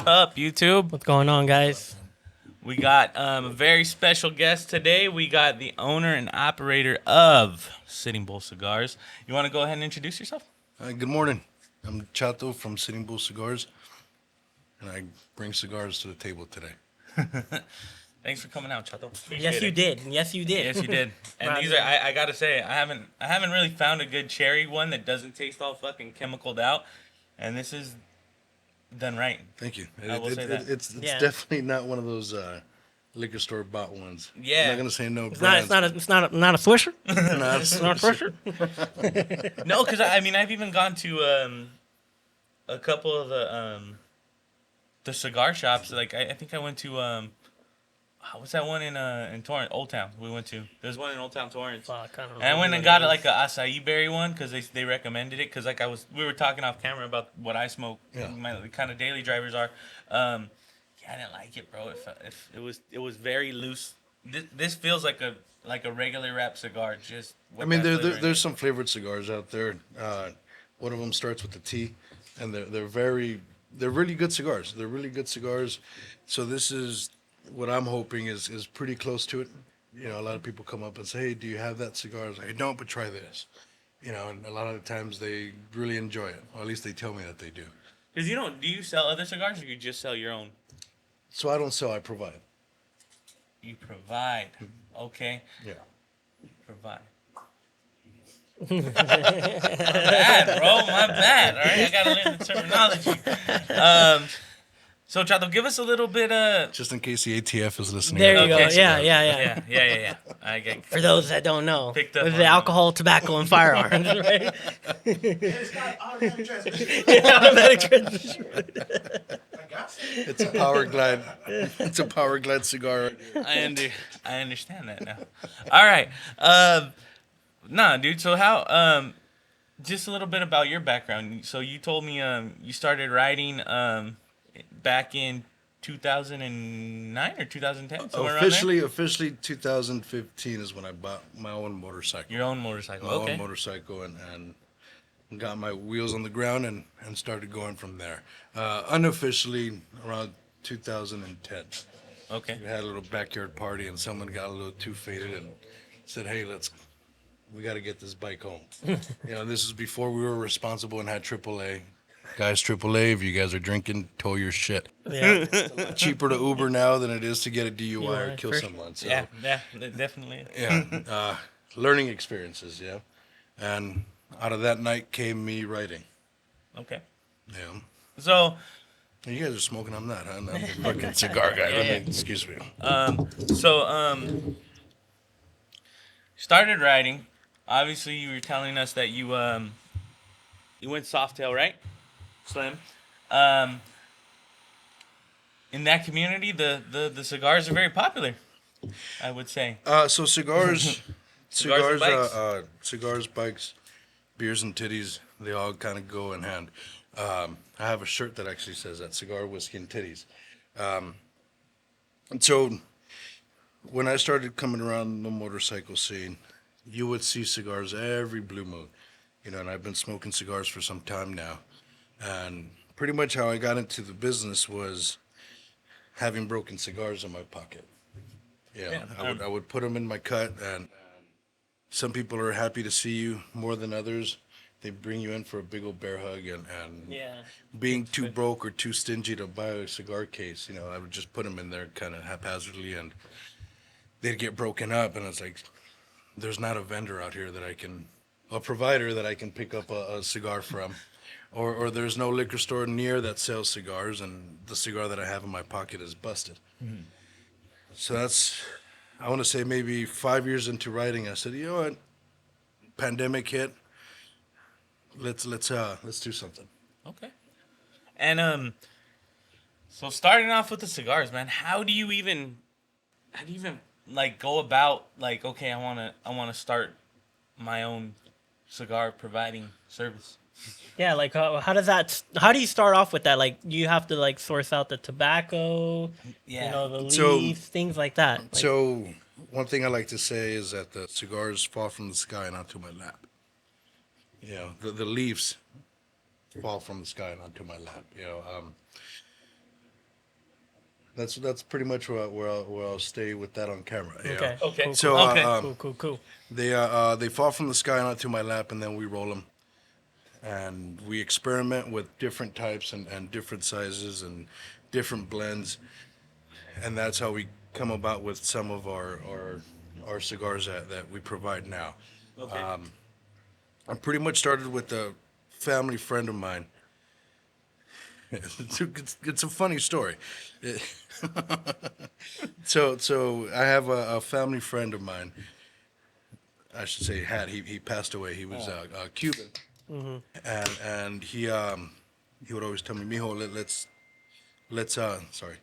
up, YouTube? What's going on, guys? We got a very special guest today. We got the owner and operator of Sitting Bull Cigars. You want to go ahead and introduce yourself? Good morning. I'm Chato from Sitting Bull Cigars, and I bring cigars to the table today. Thanks for coming out, Chato. Yes, you did. Yes, you did. Yes, you did. And Right. these are I gotta say, I haven't really found a good cherry one that doesn't taste all fucking chemicaled out. And this is done right. Thank you. I will say that. It's Yeah. definitely not one of those liquor store bought ones. Yeah. I'm not gonna say no It's not. brands. Not a Swisher. Not It's not a Swisher. No, because I mean I've even gone to a couple of the cigar shops. Like I think I went to what's that one in Torrance, Old Town? We went to. There's one in Old Town Torrance. Fuck, I don't And I went know and what got it like is. a acai berry one because they recommended it because we were talking off camera about what I smoke. Yeah. My the kind of daily drivers are. Yeah, I didn't like it, bro. It was very loose. This feels like a regular wrap cigar. Just I with mean, that flavor in there's it. some flavored cigars out there. One of them starts with the T, and they're really good cigars. They're really good cigars. So this is what I'm hoping is pretty close to it. You know, a lot of people come up and say, "Hey, do you have that cigar?" I was like, "I don't, but try this." You know, and a lot of the times they really enjoy it, or at least they tell me that they do. Because do you sell other cigars or you just sell your own? So I don't sell, I provide. You provide. Okay. Yeah. Provide. My bad, bro. My bad. All right. I got to learn the terminology. So, Chato, give us a little bit of. Just in case the ATF is listening. There you Okay. go. Yeah. Yeah. I get. For those that don't know, Picked up with on the that. alcohol, tobacco, and firearms, right? It's got automatic transmission. Automatic transmission. I got it. It's a Power Glide. It's a Power Glide cigar. I understand that now. All right. Nah, dude. So how? Just a little bit about your background. So you told me you started writing back in 2009 or 2010, somewhere around there. Officially 2015 is when I bought my own motorcycle. Your own motorcycle. My Okay. own motorcycle and got my wheels on the ground and started going from there. Unofficially around 2010. Okay. We had a little backyard party and someone got a little too faded and said, "Hey, we got to get this bike home." You know, this is before we were responsible and had AAA. Guys, AAA, if you guys are drinking, tow your shit. Yeah. Cheaper to Uber now than it is to get a DUI or Yeah, kill for someone. So, Yeah. Definitely. yeah, learning experiences, yeah. And out of that night came me writing. Okay. Yeah. So, You guys are smoking. I'm not, huh? I'm a fucking cigar guy. Yeah. Excuse me. started writing. Obviously, you were telling us that you went Softail, right? Slim. In that community, the cigars are very popular, I would say. So cigars, Cigars and bikes. Cigars, bikes, beers and titties, they all kind of go in hand. I have a shirt that actually says that, cigar, whiskey, and titties. And so when I started coming around the motorcycle scene, you would see cigars every blue moon. You know, and I've been smoking cigars for some time now. And pretty much how I got into the business was having broken cigars in my pocket. Yeah, I would put them in my cut, and some people are happy to see you more than others. They bring you in for a big old bear hug, and Yeah. being too broke or too stingy to buy a cigar case, you know, I would just put them in there kind of haphazardly, and they'd get broken up, and it's like, there's not a vendor out here a provider that I can pick up a cigar from. Or there's no liquor store near that sells cigars, and the cigar that I have in my pocket is busted. So I want to say maybe 5 years into writing, I said, you know what, pandemic hit, let's do something. Okay. And so starting off with the cigars, man, how do you even like go about like, okay, I wanna start my own cigar providing service? Yeah, like how does that? How do you start off with that? Like, you have to like source out the tobacco, Yeah. you know, the So- leaves, things like that. Like, So one thing I like to say is that the cigars fall from the sky and onto my lap. You know, the leaves fall from the sky and onto my lap. You know, That's pretty much where I'll stay with that on camera. Yeah. Okay. Okay. Cool, So cool, Okay. cool. they fall from the sky onto my lap, and then we roll them, and we experiment with different types and different sizes and different blends, and that's how we come about with some of our cigars that we provide now. Okay. I pretty much started with a family friend of mine. It's a funny story. So I have a family friend of mine. I should say had. He passed away. He was Cuban, and he would always tell me, "Mijo, let's sorry,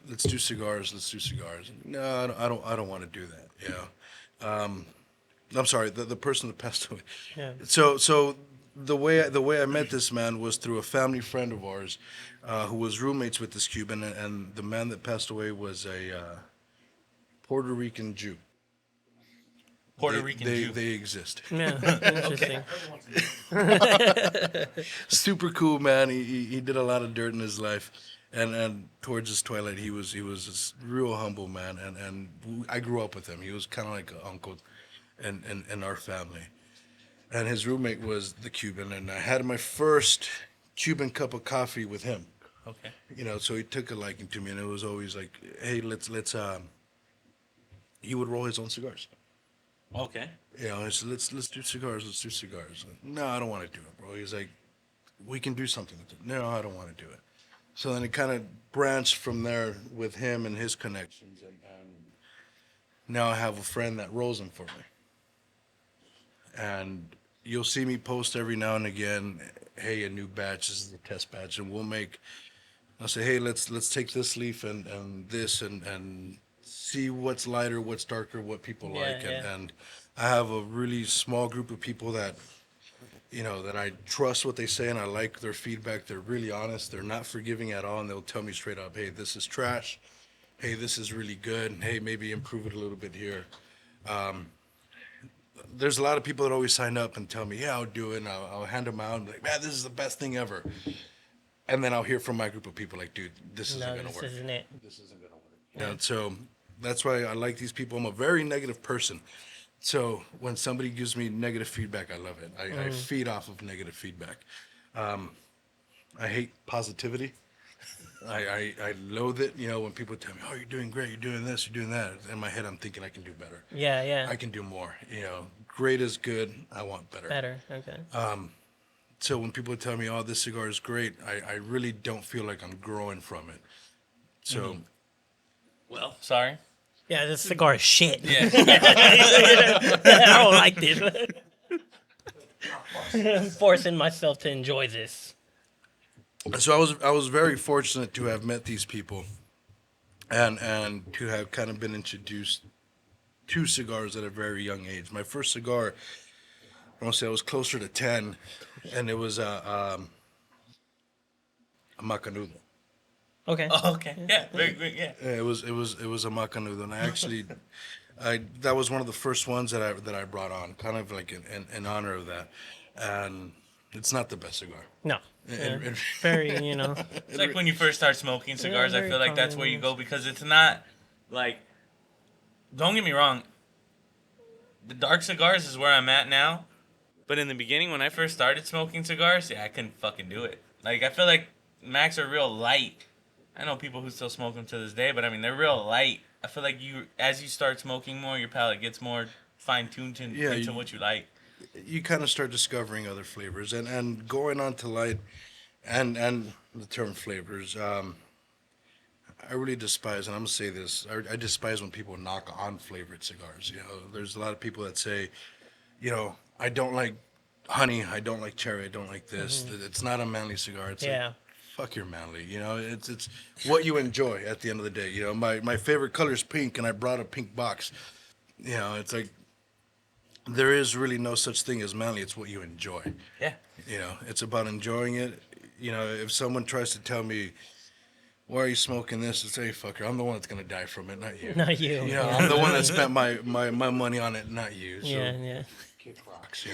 let's do cigars. Let's do cigars." No, I don't want to do that. I'm sorry, the person that passed away. Yeah. So the way I met this man was through a family friend of ours, who was roommates with this Cuban, and the man that passed away was a Puerto Rican Jew. Puerto They- Rican they, Jew. They exist. Yeah. Interesting. Super cool man. He did a lot of dirt in his life, and towards his twilight, he was this real humble man, and I grew up with him. He was kind of like an uncle, in our family. And his roommate was the Cuban, and I had my first Cuban cup of coffee with him. Okay. So he took a liking to me, and it was always like, hey, let's he would roll his own cigars. Okay. I said, let's do cigars. Let's do cigars. No, I don't want to do it, bro. He's like, we can do something with it. No, I don't want to do it. So then it kind of branched from there with him and his connections, and now I have a friend that rolls them for me. And you'll see me post every now and again, hey, a new batch. This is a test batch, and I'll say, hey, let's take this leaf and this and see what's lighter, what's darker, what people like, and I have a really small group of people that that I trust what they say, and I like their feedback. They're really honest. They're not forgiving at all, and they'll tell me straight up, hey, this is trash. Hey, this is really good. Hey, maybe improve it a little bit here. There's a lot of people that always sign up and tell me, yeah, I'll do it, and I'll hand them out and be like, man, this is the best thing ever. And then I'll hear from my group of people like, dude, this isn't No, gonna this work. isn't it. This isn't gonna work. And so that's why I like these people. I'm a very negative person. So when somebody gives me negative feedback, I love it. I feed off of negative feedback. I hate positivity. I loathe it. When people tell me, oh, you're doing great, you're doing this, you're doing that. In my head, I'm thinking I can do better. Yeah. I can do more. Great is good. I want better. Better. Okay. So when people tell me, oh, this cigar is great, I really don't feel like I'm growing from it. So Well, sorry. Yeah, this cigar is shit. Yeah. I don't like this. I'm forcing myself to enjoy this. So I was very fortunate to have met these people, and to have kind of been introduced to cigars at a very young age. My first cigar, I want to say I was closer to 10, and it was a Macanudo. Okay. Oh, okay. Yeah. Very good. Yeah. Yeah, it was a Macanudo, and I actually, that was one of the first ones that I brought on, kind of like in honor of that, and it's not the best cigar. No. It- it- Very, It's like when you first start smoking cigars, I very feel like that's where you common. go because it's not like. Don't get me wrong. The dark cigars is where I'm at now, but in the beginning when I first started smoking cigars, yeah, I couldn't fucking do it. Like I feel like Macs are real light. I know people who still smoke them to this day, but I mean they're real light. I feel like as you start smoking more, your palate gets more fine tuned into what you like. You kind of start discovering other flavors, and going on to light, and the term flavors. I really despise, and I'm gonna say this. I despise when people knock on flavored cigars. There's a lot of people that say, I don't like honey, I don't like cherry, I don't like this. It's not a manly cigar. It's Yeah. like, fuck your manly. It's what you enjoy at the end of the day. My favorite color is pink, and I brought a pink box. It's like there is really no such thing as manly. It's what you enjoy. Yeah. It's about enjoying it. If someone tries to tell me, why are you smoking this? It's, hey, fucker, I'm the one that's going to die from it, not you. Not you. I'm the one that spent my money on it, not you. So Yeah. kick rocks,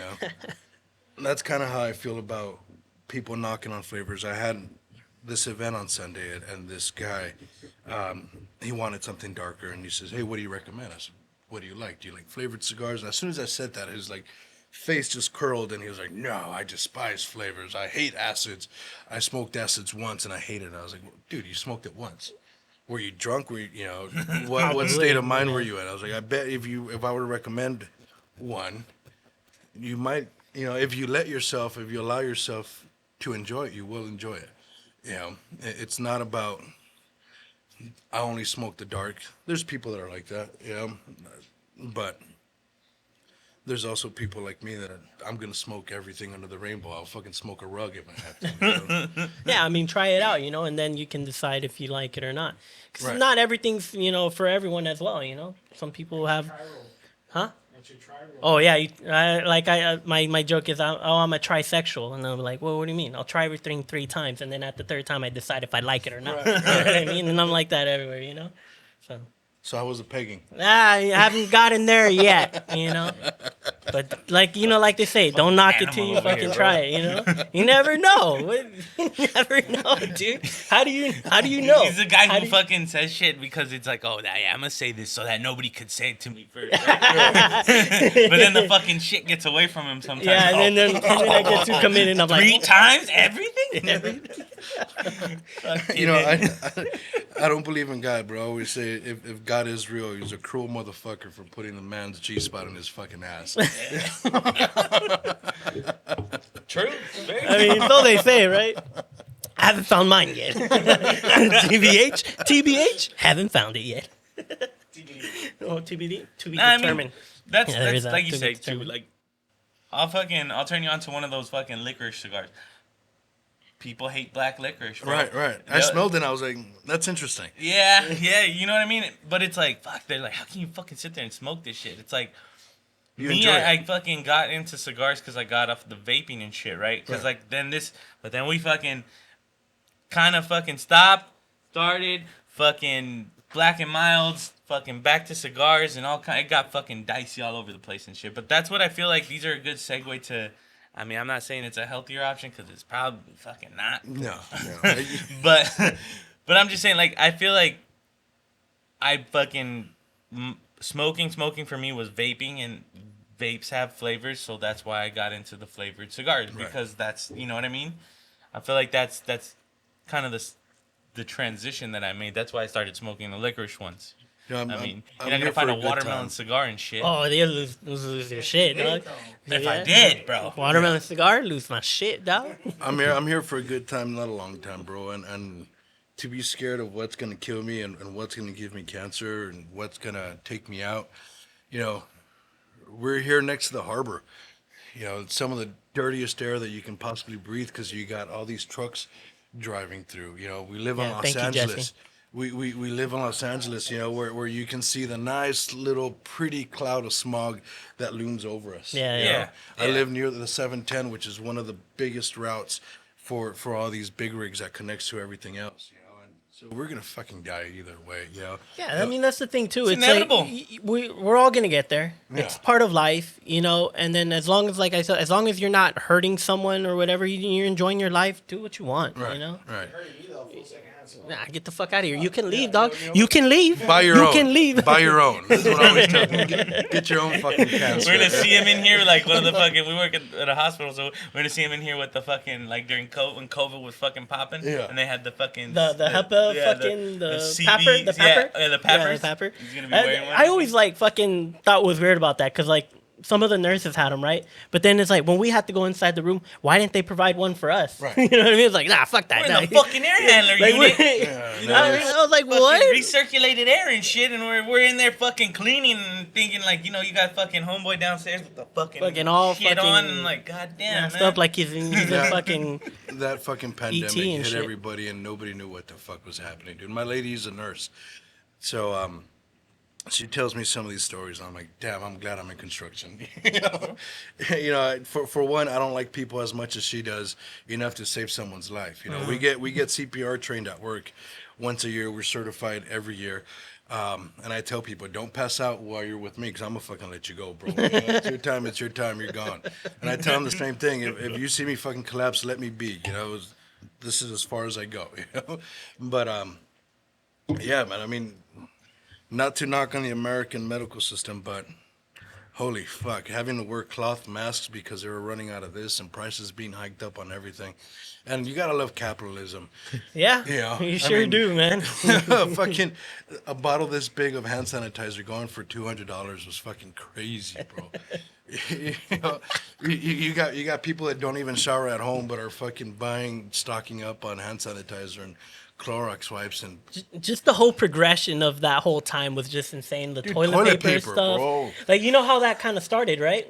And that's kind of how I feel about people knocking on flavors. I had this event on Sunday, and this guy, he wanted something darker, and he says, "Hey, what do you recommend?" I said, "What do you like? Do you like flavored cigars?" And as soon as I said that, his like face just curled, and he was like, "No, I despise flavors. I hate acids. I smoked acids once, and I hated it." I was like, well, "Dude, you smoked it once. Were you drunk? Were you know, what state of mind were you in?" I was like, "I bet if I were to recommend one, you might, you know, if you allow yourself to enjoy it, you will enjoy it. You know, it's not about, I only smoke the dark. There's people that are like that, you know, but there's also people like me that I'm going to smoke everything under the rainbow. I'll fucking smoke a rug if I have to. You know? Yeah, I mean, try it out, and then you can decide if you like it or not. Because Right. not everything's, for everyone as well, Some people have, Try roll. huh? That's your try roll. Oh yeah, my joke is I'm a trisexual, and I'm like, well, what do you mean? I'll try everything 3 times, and then at the 3rd time I decide if I like it or not. You know what I mean? And I'm like that everywhere, So So how was the pegging? I haven't gotten there yet, But like they say, don't knock it till you Animal over fucking here, try it. You never know. You never know, dude. How do you know? He's the guy How who do you- fucking says shit because it's like, oh, yeah, I'm gonna say this so that nobody could say it to me first. Right? But then the fucking shit gets away from him sometimes. Yeah, Oh, and then I get too committed, and I'm 3 like, times everything. everything. You know, I don't believe in God, bro. I always say if God is real, he's a cruel motherfucker for putting the man's G-spot in his fucking ass. True. I mean, so they say, right? I haven't found mine yet. TBH, haven't found it yet. Oh, TBD, to be Nah, I mean, determined. That's, Yeah, there that's is that, like you to be say too. determined. Like, I'll turn you on to one of those fucking licorice cigars. People hate black licorice. Bro. Right. I Yeah. smelled it and I was like, that's interesting. Yeah, you know what I mean? But it's like, fuck, they're like, how can you fucking sit there and smoke this shit? It's like, You me, enjoy it. I fucking got into cigars because I got off the vaping and shit, right? Because, Right. like, then we fucking kind of fucking stopped, started, fucking Black and Milds, fucking back to cigars and all kind. It got fucking dicey all over the place and shit. But that's what I feel like these are a good segue to. I mean, I'm not saying it's a healthier option because it's probably fucking not. No. But I'm just saying, like, I feel like I fucking smoking for me was vaping, and vapes have flavors, so that's why I got into the flavored cigars Right. because that's, you know what I mean. I feel like that's kind of the transition that I made. That's why I started smoking the licorice ones. You know, I mean, I'm you're not here gonna find for a good watermelon time. cigar and shit. Oh, they lose their shit, dog. If Yeah. I did, bro. Watermelon cigar, lose my shit, dog. I'm here for a good time, not a long time, bro. And to be scared of what's gonna kill me and what's gonna give me cancer and what's gonna take me out, you know, we're here next to the harbor. You know, it's some of the dirtiest air that you can possibly breathe because you got all these trucks driving through. You know, we live on Yeah, Los thank you, Angeles. Jesse. We live in Los Angeles, you know, where you can see the nice little pretty cloud of smog that looms over us. Yeah, you yeah. know? Yeah, I yeah. live near the 710, which is one of the biggest routes for all these big rigs that connects to everything else, you know. And so we're gonna fucking die either way, you know. Yeah, I mean that's the thing too. It's inevitable. Like, we're all gonna get there. It's Yeah. part of life, And then as long as, like I said, as long as you're not hurting someone or whatever, you're enjoying your life. Do what you want, Right. Right. Hurting me though, full second hand. So. Nah, get the fuck out of here. You can leave, dog. You can leave. Buy your you own. can leave. Buy your own. That's what I always tell them. Get your own fucking cancer. We're gonna see him in here like one of the fucking. We work at a hospital, so we're gonna see him in here with the fucking like during COVID when COVID was fucking popping. Yeah. And they had the fucking The HEPA yeah, fucking the CB pepper, the pepper. Yeah, the peppers. Yeah, the pepper. He's gonna be wearing one. I always like fucking thought was weird about that because like some of the nurses had them, right? But then it's like when we had to go inside the room, why didn't they provide one for us? Right. You know what I mean? It's like, nah, fuck that. We're nah. in the fucking air handler Like, unit. I was like, Fucking what? recirculated air and shit, and we're in there fucking cleaning and thinking like, you know, you got fucking homeboy downstairs with the fucking all shit fucking on and like, goddamn, Messed man. up like he's in Yeah. fucking. That fucking pandemic and hit shit. everybody and nobody knew what the fuck was happening, dude. My lady's a nurse. So, she tells me some of these stories, and I'm like, damn, I'm glad I'm in construction. You know, for one, I don't like people as much as she does enough to save someone's life. You know, we get CPR trained at work once a year. We're certified every year. And I tell people, don't pass out while you're with me because I'm going to fucking let you go, bro. You know, it's your time, you're gone. And I tell them the same thing. If you see me fucking collapse, let me be. You know, this is as far as I go, you know. But yeah, man. I mean, not to knock on the American medical system, but holy fuck, having to wear cloth masks because they were running out of this and prices being hiked up on everything. And you gotta love capitalism. Yeah, Yeah, you I sure mean- do, man. Fucking a bottle this big of hand sanitizer going for $200 was fucking crazy, bro. you know, you got people that don't even shower at home but are fucking stocking up on hand sanitizer and Clorox wipes and Just the whole progression of that whole time was just insane. The Dude, toilet, toilet paper, paper, stuff, bro. like you know how that kind of started, right?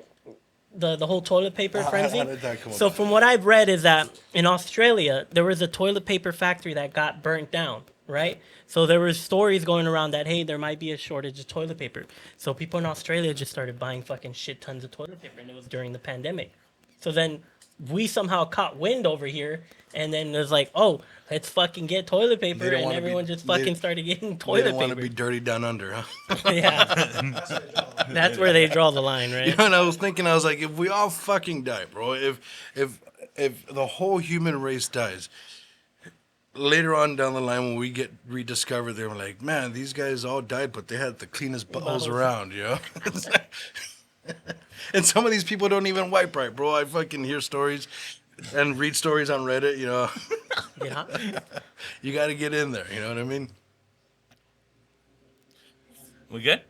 The whole toilet paper frenzy. how did that come So about? from what I've read is that in Australia there was a toilet paper factory that got burnt down, right? So there was stories going around that hey, there might be a shortage of toilet paper. So people in Australia just started buying fucking shit tons of toilet paper, and it was during the pandemic. So then we somehow caught wind over here, and then it was like, oh, let's fucking get toilet paper, didn't and wanna be- everyone just they- fucking started getting they toilet didn't want to paper. be dirty down under, huh? Yeah, That's what they draw. that's where they draw the line, You right? know, and I was thinking, I was like, if we all fucking die, bro, if the whole human race dies, later on down the line when we get rediscovered, they were like, man, these guys all died, but they had the cleanest buttholes Buttholes. around, you know? And some of these people don't even wipe right, bro. I fucking hear stories and read stories on Reddit, you know? Yeah. You got to get in there, you know what I mean? We good?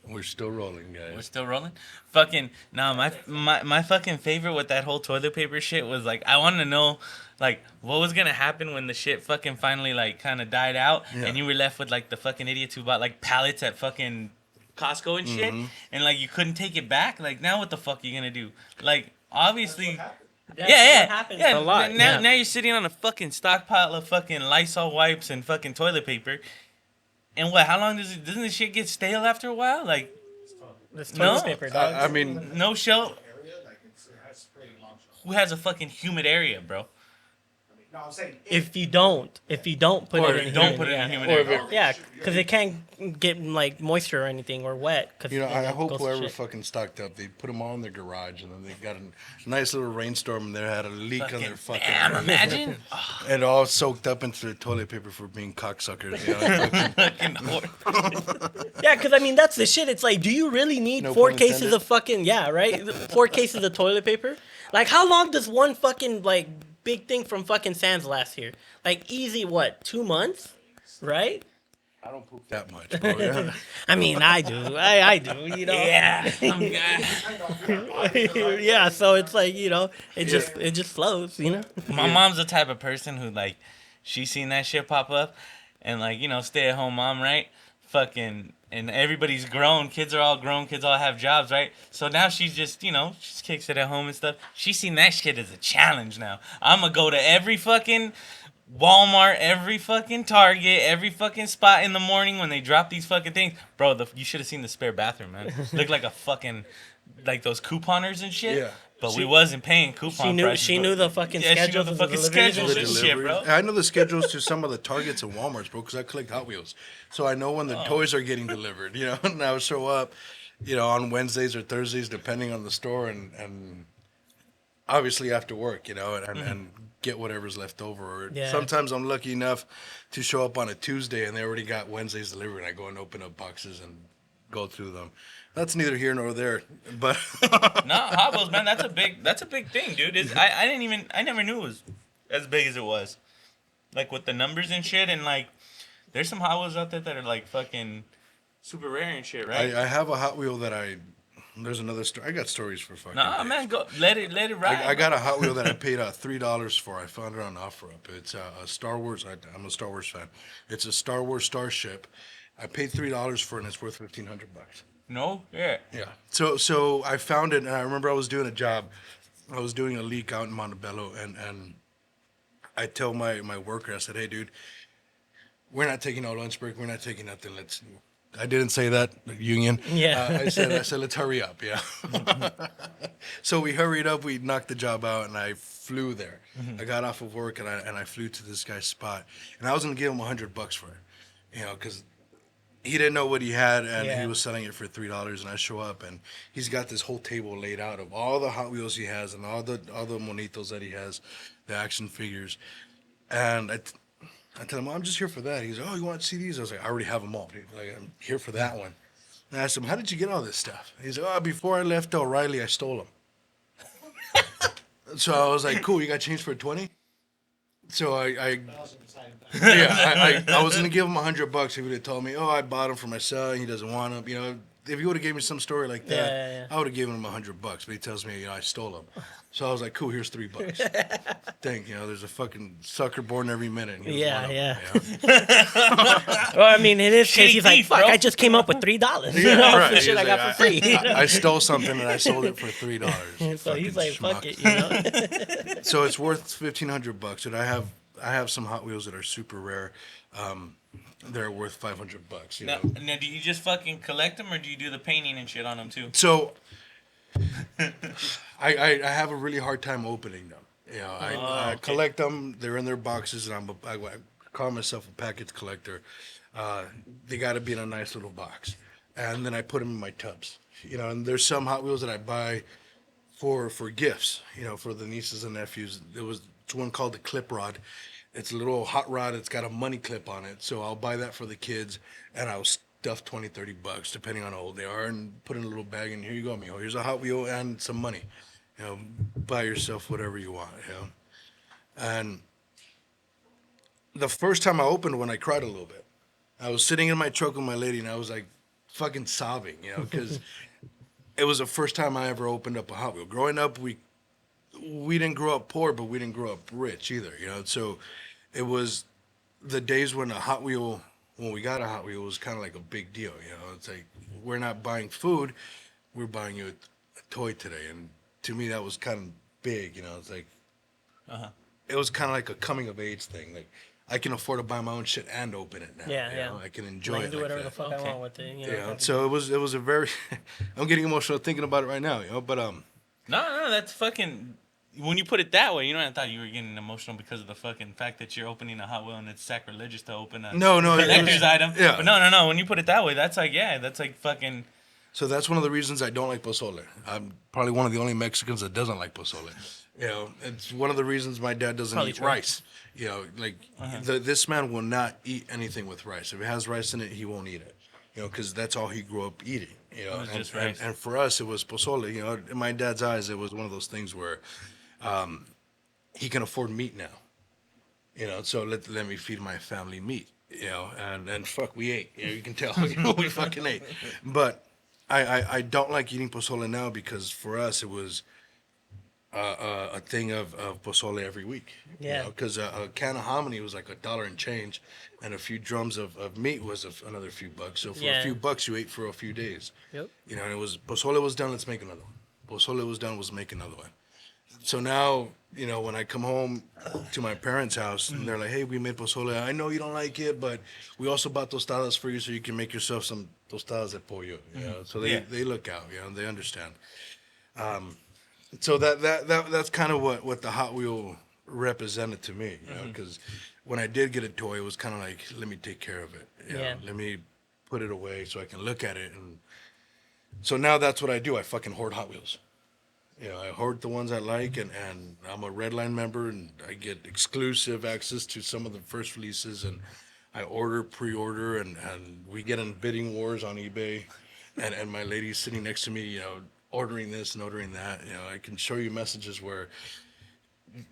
We're still rolling, We're guys. still rolling. Fucking no, my fucking favorite with that whole toilet paper shit was like I wanted to know like what was gonna happen when the shit fucking finally like kind of died out Yeah. and you were left with like the fucking idiots who bought like pallets at fucking Costco and shit and like you couldn't take it back. Like now what the fuck are you gonna do? Like obviously. That's Yeah, what yeah, happens yeah. a lot. Now, yeah. now you're sitting on a fucking stockpile of fucking Lysol wipes and fucking toilet paper. And what? How long doesn't this shit get stale after a while? Like, This No. toilet paper, dog. I mean, no shelf. Area, like it has pretty long shelf. Who has a fucking humid area, bro? I mean, no, I'm saying if you don't put Or it in don't humid, put it yeah. in humid Or if area. Yeah, because it can't get like moisture or anything or wet. Cause you know, I it hope goes to whoever shit. fucking stocked up, they put them all in their garage, and then they got a nice little rainstorm, and they had a leak on their fucking. Damn, imagine. And all soaked up into the toilet paper for being cocksuckers. You know? Fucking hor- Yeah, because I mean that's the shit. It's like, do you really need No 4 pun cases intended. of fucking right? 4 cases of toilet paper. Like, how long does one fucking like big thing from fucking Sam's last here? Like, easy what 2 months, right? I don't poop that much, bro. Yeah. I mean, I do. I do. You know. yeah, I'm good. Yeah. So it's like it just flows. You know. My mom's the type of person who like, she seen that shit pop up, and like stay at home mom, right? Fucking, and everybody's grown. Kids are all grown. Kids all have jobs, right? So now she's just she just kicks it at home and stuff. She's seen that shit as a challenge now. I'm gonna go to every fucking Walmart, every fucking Target, every fucking spot in the morning when they drop these fucking things. Bro, you should have seen the spare bathroom, man. Looked like a fucking, like those couponers and shit. Yeah. But we wasn't paying coupon She knew. prices. She but- knew the fucking Yeah, she knew schedules. the of fucking deliveries schedules and and shit. shit, Deliveries. bro. I know the schedules to some of the Targets and Walmarts, bro, because I collect Hot Wheels. So I know when the toys are getting delivered, and I'll show up, on Wednesdays or Thursdays, depending on the store, and obviously after work, and get whatever's left over. Or Yeah. sometimes I'm lucky enough to show up on a Tuesday and they already got Wednesday's delivery, and I go and open up boxes and go through them. That's neither here nor there, but No, Hot Wheels, man, that's a big thing, dude. I never knew it was as big as it was. Like with the numbers and shit, and like, there's some Hot Wheels out there that are like fucking super rare and shit, right? I have a Hot Wheel that there's another story. I got stories for fucking Nah, days. man, go let it ride. I got a Hot Wheel that I paid $3 for. I found it on OfferUp. It's a Star Wars. I'm a Star Wars fan. It's a Star Wars Starship. I paid $3 for it, and it's worth $1,500. No, yeah. Yeah. So I found it, and I remember I was doing a job. I was doing a leak out in Montebello, and I tell my worker, I said, "Hey, dude, we're not taking no lunch break. We're not taking nothing. I didn't say that, union. Yeah. I said, let's hurry up. Yeah. So we hurried up. We knocked the job out, and I flew there. I got off of work, and I flew to this guy's spot, and I was gonna give him $100 for it, because he didn't know what he had, and Yeah. he was selling it for $3. And I show up, and he's got this whole table laid out of all the Hot Wheels he has and all the monitos that he has, the action figures. And I tell him, well, I'm just here for that. He's like, oh, you want to see these? I was like, I already have them all, dude. Like, I'm here for that one. And I asked him, how did you get all this stuff? He's like, oh, before I left O'Reilly, I stole them. So I was like, cool, you got change for a 20? So I That was an exciting time. yeah, I was gonna give him $100 if he would have told me, oh, I bought them for my son, he doesn't want them. You know, if he would have gave me some story like that, Yeah. I would have given him $100. But he tells me, you know, I stole them. So I was like, cool, here's $3. Think, you know, there's a fucking sucker born every minute. And he doesn't want 'em, Yeah. you know? Well, I mean, in his case, Shitty he's like, thief, "Fuck! bro." I just came up with $3. You Yeah, know, right. for shit He's I got like, for free." I stole something and I sold it for $3. So he's like, Fucking "Fuck schmuck. it," you know. So it's worth $1,500, and I have some Hot Wheels that are super rare. They're worth $500. You Now, know. now, do you just fucking collect them, or do you do the painting and shit on them too? So I have a really hard time opening them. You know, I okay. collect them. They're in their boxes, and I call myself a package collector. They got to be in a nice little box, and then I put them in my tubs. You know, and there's some Hot Wheels that I buy for gifts. You know, for the nieces and nephews. It's one called the Clip Rod. It's a little hot rod. It's got a money clip on it. So I'll buy that for the kids, and I'll stuff $20-$30, depending on how old they are, and put in a little bag. And here you go, mijo. Here's a Hot Wheel and some money. You know, buy yourself whatever you want. You know, and the first time I opened one, I cried a little bit. I was sitting in my truck with my lady, and I was like, fucking sobbing. You know, because it was the first time I ever opened up a Hot Wheel. Growing up, we didn't grow up poor, but we didn't grow up rich either, you know. So it was the days when when we got a Hot Wheel, was kind of like a big deal, you know. It's like, we're not buying food, we're buying you a toy today. And to me, that was kind of big, you know. It's like, it was kind of like a coming of age thing. Like, I can afford to buy my own shit and open it now. Yeah, you yeah. know? I can enjoy I can it do like whatever that. the fuck Okay. I want with it. You know. You know, so it was a very, I'm getting emotional thinking about it right now, you know. But No, that's fucking. When you put it that way, you know, I thought you were getting emotional because of the fucking fact that you're opening a Hot Wheel and it's sacrilegious to open a No, it collector's was- item. yeah. But no. When you put it that way, that's like, yeah, that's like fucking. So that's one of the reasons I don't like pozole. I'm probably one of the only Mexicans that doesn't like pozole. You know, it's one of the reasons my dad doesn't Probably eat true. rice. You know, like this man will not eat anything with rice. If it has rice in it, he won't eat it. You know, because that's all he grew up eating. You know, was and, just rice. and for us, it was pozole. You know, in my dad's eyes, it was one of those things where he can afford meat now. You know, so let me feed my family meat. You know, and fuck, we ate. You know, you can tell. You know, we fucking ate. But I don't like eating pozole now because for us it was a thing of pozole every week. Yeah. Because a can of hominy was like $1 and change, and a few drums of meat was another few bucks. So for Yeah. a few bucks, you ate for a few days. Yep. You know, and it was pozole was done. Let's make another one. Pozole was done. Let's make another one. So now, you know, when I come home to my parents' house, and they're like, "Hey, we made pozole. I know you don't like it, but we also bought tostadas for you, so you can make yourself some tostadas de pollo." You know, so Yeah. they look out. You know, they understand. So that's kind of what the Hot Wheel represented to me. You know, because when I did get a toy, it was kind of like, let me take care of it. You know, Yeah. let me put it away so I can look at it. And so now that's what I do. I fucking hoard Hot Wheels. You know, I hoard the ones I like, and I'm a Redline member, and I get exclusive access to some of the first releases, and I pre-order, and we get in bidding wars on eBay, and my lady's sitting next to me, you know, ordering this and ordering that. You know, I can show you messages where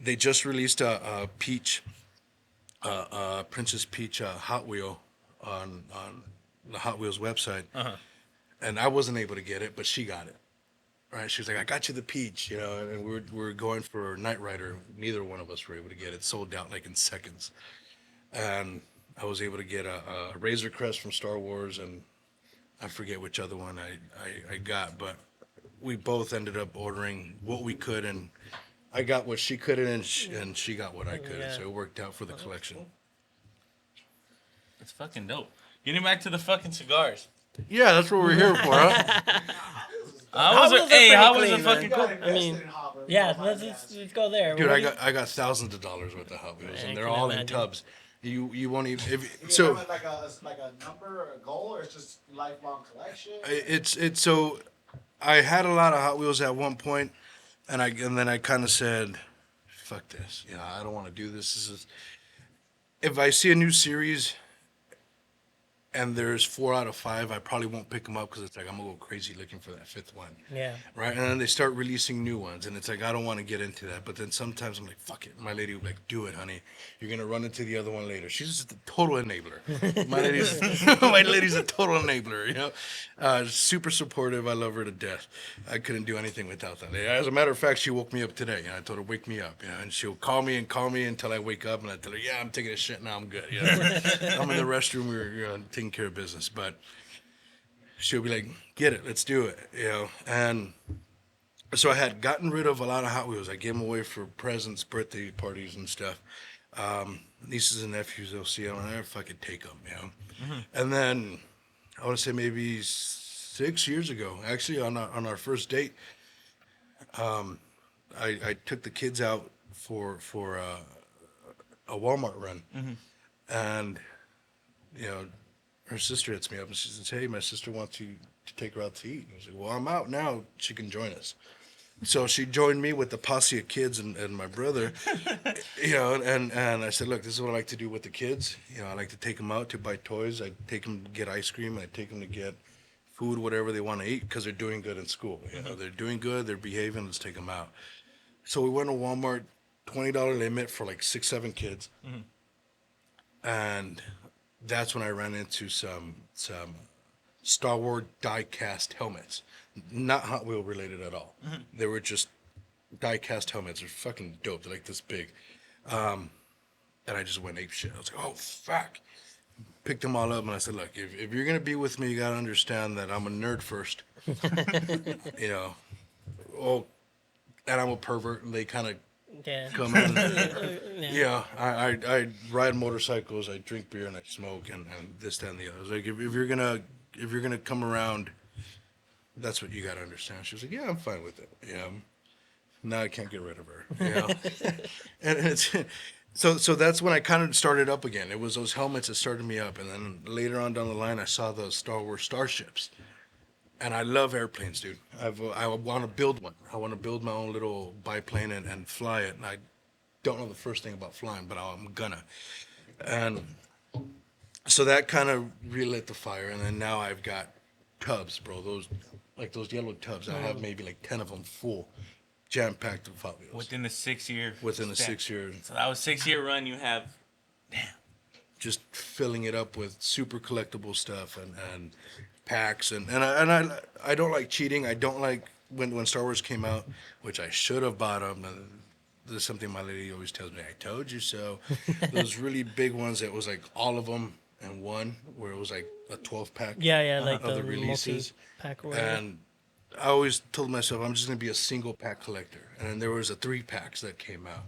they just released a Peach, Princess Peach Hot Wheel on the Hot Wheels website, and I wasn't able to get it, but she got it. Right, she was like, "I got you the Peach," you know, and we're going for Knight Rider. Neither one of us were able to get it. Sold out like in seconds, and I was able to get a Razor Crest from Star Wars, and I forget which other one I got, but we both ended up ordering what we could, and I got what she couldn't, and she got what I could, Yeah. so it worked out for the collection. It's fucking dope. Getting back to the fucking cigars. Yeah, that's what we're here for, huh? How Wheels was are it? Hey, pretty how was clean, it man. fucking You cool? got invested mean, in Hot Wheels, Yeah, you know, let's go there. Dude, What I do you- got thousands of dollars worth of Hot Wheels, I and they're can all in imagine. tubs. You won't even. You So have like a number or a goal, or it's just lifelong collection? it's so. I had a lot of Hot Wheels at one point, and then I kind of said, "Fuck this! You know, I don't want to do this. This is if I see a new series and there's 4 out of 5, I probably won't pick them up because it's like I'm gonna go crazy looking for that 5th one." Yeah. Right, and then they start releasing new ones, and it's like I don't want to get into that. But then sometimes I'm like, "Fuck it." My lady will be like, "Do it, honey. You're gonna run into the other one later." She's just a total enabler. My lady's a total enabler. You know, super supportive. I love her to death. I couldn't do anything without that. As a matter of fact, she woke me up today. You know, I told her wake me up. You know, and she'll call me until I wake up, and I tell her, "Yeah, I'm taking a shit now. I'm good." You know, I'm in the restroom. We're taking care of business, but she'll be like, "Get it, let's do it," you know. And so I had gotten rid of a lot of Hot Wheels. I gave them away for presents, birthday parties, and stuff. Nieces and nephews, they'll see them, and I fucking take them, you know. And then I want to say maybe 6 years ago, actually on our first date, I took the kids out for a Walmart run, and you know, her sister hits me up and she says, "Hey, my sister wants you to take her out to eat." And I was like, "Well, I'm out now. She can join us." So she joined me with the posse of kids and my brother, you know, and I said, "Look, this is what I like to do with the kids. You know, I like to take them out to buy toys. I take them to get ice cream, and I take them to get food, whatever they want to eat, because they're doing good in school. You know, they're doing good, they're behaving. Let's take them out." So we went to Walmart, $20 limit for like 6, 7 kids, and that's when I ran into some Star Wars die-cast helmets, not Hot Wheel related at all. They were just die-cast helmets. They're fucking dope. They're like this big, and I just went ape shit. I was like, "Oh fuck!" Picked them all up, and I said, "Look, if you're gonna be with me, you gotta understand that I'm a nerd first, you know. Oh, and I'm a pervert, and they kind of Yeah. come in. Yeah, I ride motorcycles, I drink beer, and I smoke, and this, that, and the other. I was like, if you're gonna come around, that's what you gotta understand." She was like, "Yeah, I'm fine with it." Yeah. Now I can't get rid of her. You know? And it's so that's when I kind of started up again. It was those helmets that started me up, and then later on down the line, I saw the Star Wars starships. And I love airplanes, dude. I want to build one. I want to build my own little biplane and fly it. And I don't know the first thing about flying, but I'm gonna. And so that kind of relit the fire. And then now I've got tubs, bro. Those yellow tubs. I have maybe like 10 of them full, jam packed with Hot Wheels. Within the 6 year. Within a span. 6 year, So that was 6 year run. You have. just filling it up with super collectible stuff and packs and I don't like cheating. I don't like when Star Wars came out, which I should have bought them. There's something my lady always tells me, "I told you so." Those really big ones that was like all of them in one, where it was like a 12-pack. Yeah, like of the the releases. multi-pack or whatever. And I always told myself I'm just gonna be a single pack collector. And then there was a 3-packs that came out.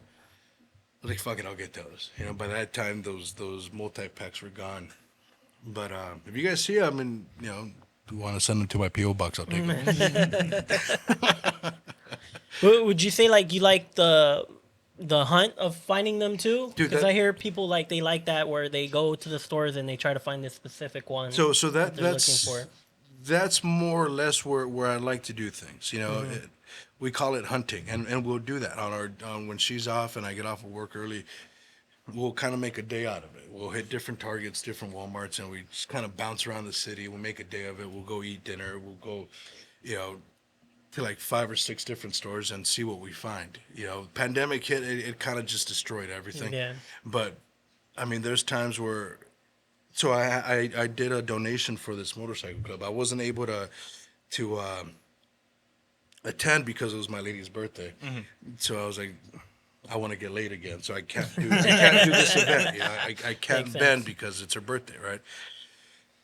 I was like, "Fuck it, I'll get those." You know, by that time those multi-packs were gone. But if you guys see them and you know you want to send them to my PO box, I'll take them. Would you say like you like the hunt of finding them too? Dude, Because that- I hear people like they like that where they go to the stores and they try to find this specific one. So they're that's looking for. that's more or less where I like to do things. You know, we call it hunting, and we'll do that on when she's off and I get off of work early. We'll kind of make a day out of it. We'll hit different targets, different Walmarts, and we just kind of bounce around the city. We'll make a day of it. We'll go eat dinner. We'll go, you know, to like 5 or 6 different stores and see what we find. You know, pandemic hit, it kind of just destroyed everything. Yeah. But I mean, there's times where, so I did a donation for this motorcycle club. I wasn't able to attend because it was my lady's birthday. So I was like, I want to get laid again, so I can't do this event. You know, I can't Makes bend sense. because it's her birthday, right?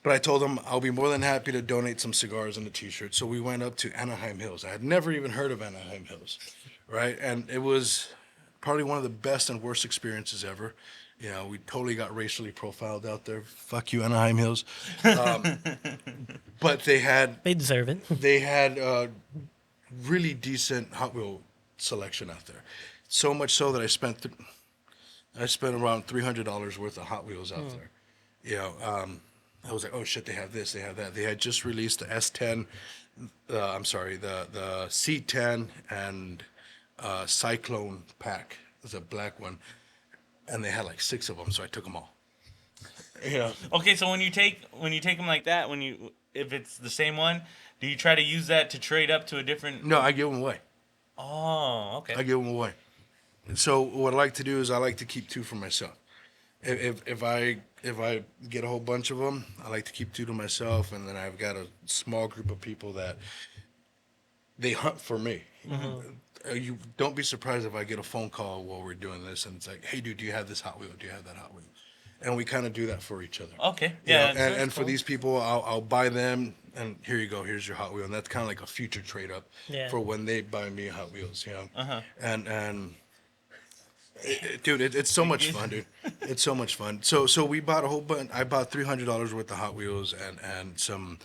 But I told them I'll be more than happy to donate some cigars and a T-shirt. So we went up to Anaheim Hills. I had never even heard of Anaheim Hills, right? And it was probably one of the best and worst experiences ever. You know, we totally got racially profiled out there. Fuck you, Anaheim Hills. But They deserve it. they had really decent Hot Wheel selection out there. So much so that I spent I spent around $300 worth of Hot Wheels out there. You know, I was like, oh shit, they have this, they have that. They had just released the S10, I'm sorry, the C10 and Cyclone pack. It was a black one. And they had like 6 of them, so I took them all. Yeah. Okay, so when you take them like that, if it's the same one, do you try to use that to trade up to a different? No, I give them away. Oh, okay. I give them away. So what I like to do is I like to keep 2 for myself. If I get a whole bunch of them, I like to keep 2 to myself, and then I've got a small group of people that they hunt for me. You don't be surprised if I get a phone call while we're doing this, and it's like, hey, dude, do you have this Hot Wheel? Do you have that Hot Wheel? And we kind of do that for each other. Okay, You know, yeah. and for these people, I'll buy them, and here you go, here's your Hot Wheel, and that's kind of like a future trade up for when they buy me Hot Wheels, you know. And dude, it's so much fun, dude. It's so much fun. So we bought a whole bunch. I bought $300 worth of Hot Wheels and some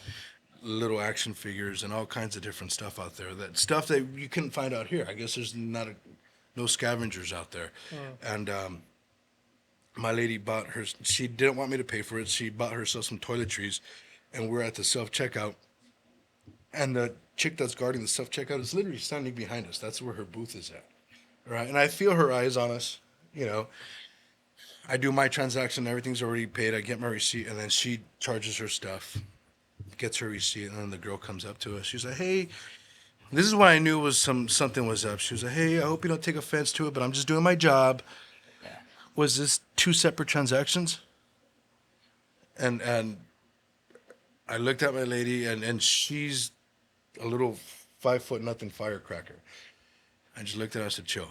little action figures and all kinds of different stuff out there. That stuff that you couldn't find out here. I guess there's no scavengers out there. And my lady bought her. She didn't want me to pay for it. She bought herself some toiletries, and we're at the self checkout. And the chick that's guarding the self checkout is literally standing behind us. That's where her booth is at. Right, and I feel her eyes on us, you know. I do my transaction, everything's already paid. I get my receipt, and then she charges her stuff, gets her receipt, and then the girl comes up to us. She's like, "Hey," this is when I knew was something was up. She was like, "Hey, I hope you don't take offense to it, but I'm just doing my job." Was this 2 separate transactions? And I looked at my lady, and she's a little 5'0" firecracker. I just looked at her and I said, chill.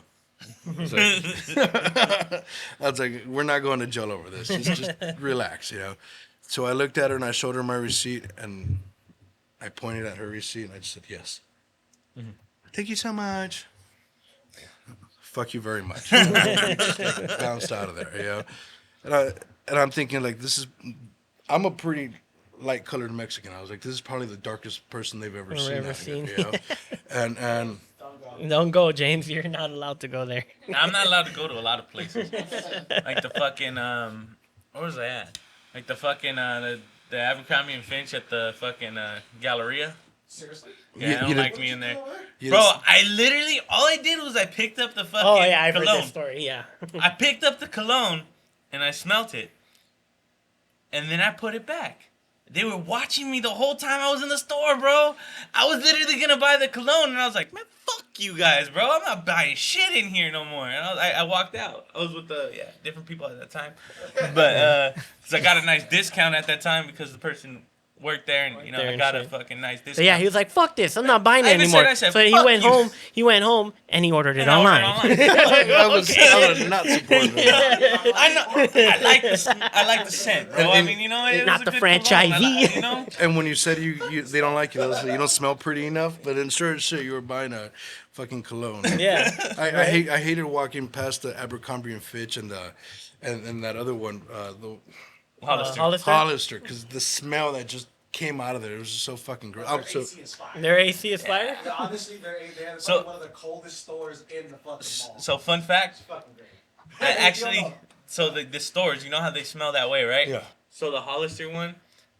I was like, we're not going to jail over this. Just relax, you know. So I looked at her and I showed her my receipt, and I pointed at her receipt and I just said, yes. Thank you so much. Fuck you very much. Just bounced out of there, you know. And I'm thinking, like, I'm a pretty light-colored Mexican. I was like, this is probably the darkest person they've ever seen. Here, you know? And Don't go, James. You're not allowed to go there. I'm not allowed to go to a lot of places. Like the fucking where was I at? Like the fucking the Abercrombie and Finch at the fucking Galleria. Seriously? Yeah, they don't like me in there. You Bro, just- I literally all I did was I picked up the fucking Oh yeah, I've cologne. heard that story. Yeah. I picked up the cologne and I smelt it. And then I put it back. They were watching me the whole time I was in the store, bro. I was literally gonna buy the cologne, and I was like, man, fuck you guys, bro. I'm not buying shit in here no more. And I walked out. I was with different people at that time. But, cause I got a nice discount at that time because the person worked there, and, you know, There I and got a shit. fucking nice discount. So yeah, he was like, "Fuck this! I'm not buying it I even anymore." said, I said, so he "Fuck went you." home. He went home and he ordered it And I ordered online. I was not supportive of that. I know. I like the scent, bro. I mean, you know, it Not was the a good cologne. franchisee. You know. And when you said you they don't like you, you don't smell pretty enough, but then sure as shit, you were buying a fucking cologne. Yeah. I hated walking past the Abercrombie and Fitch and that other one, the Hollister. Hollister, because the smell that just came out of there, it was just so fucking gross. Their So, AC is fire. Their AC is fire. Honestly, they're So- one of the coldest stores in the fucking mall. So fun fact. It's fucking great. I actually, so the stores, you know how they smell that way, right? Yeah. So the Hollister one,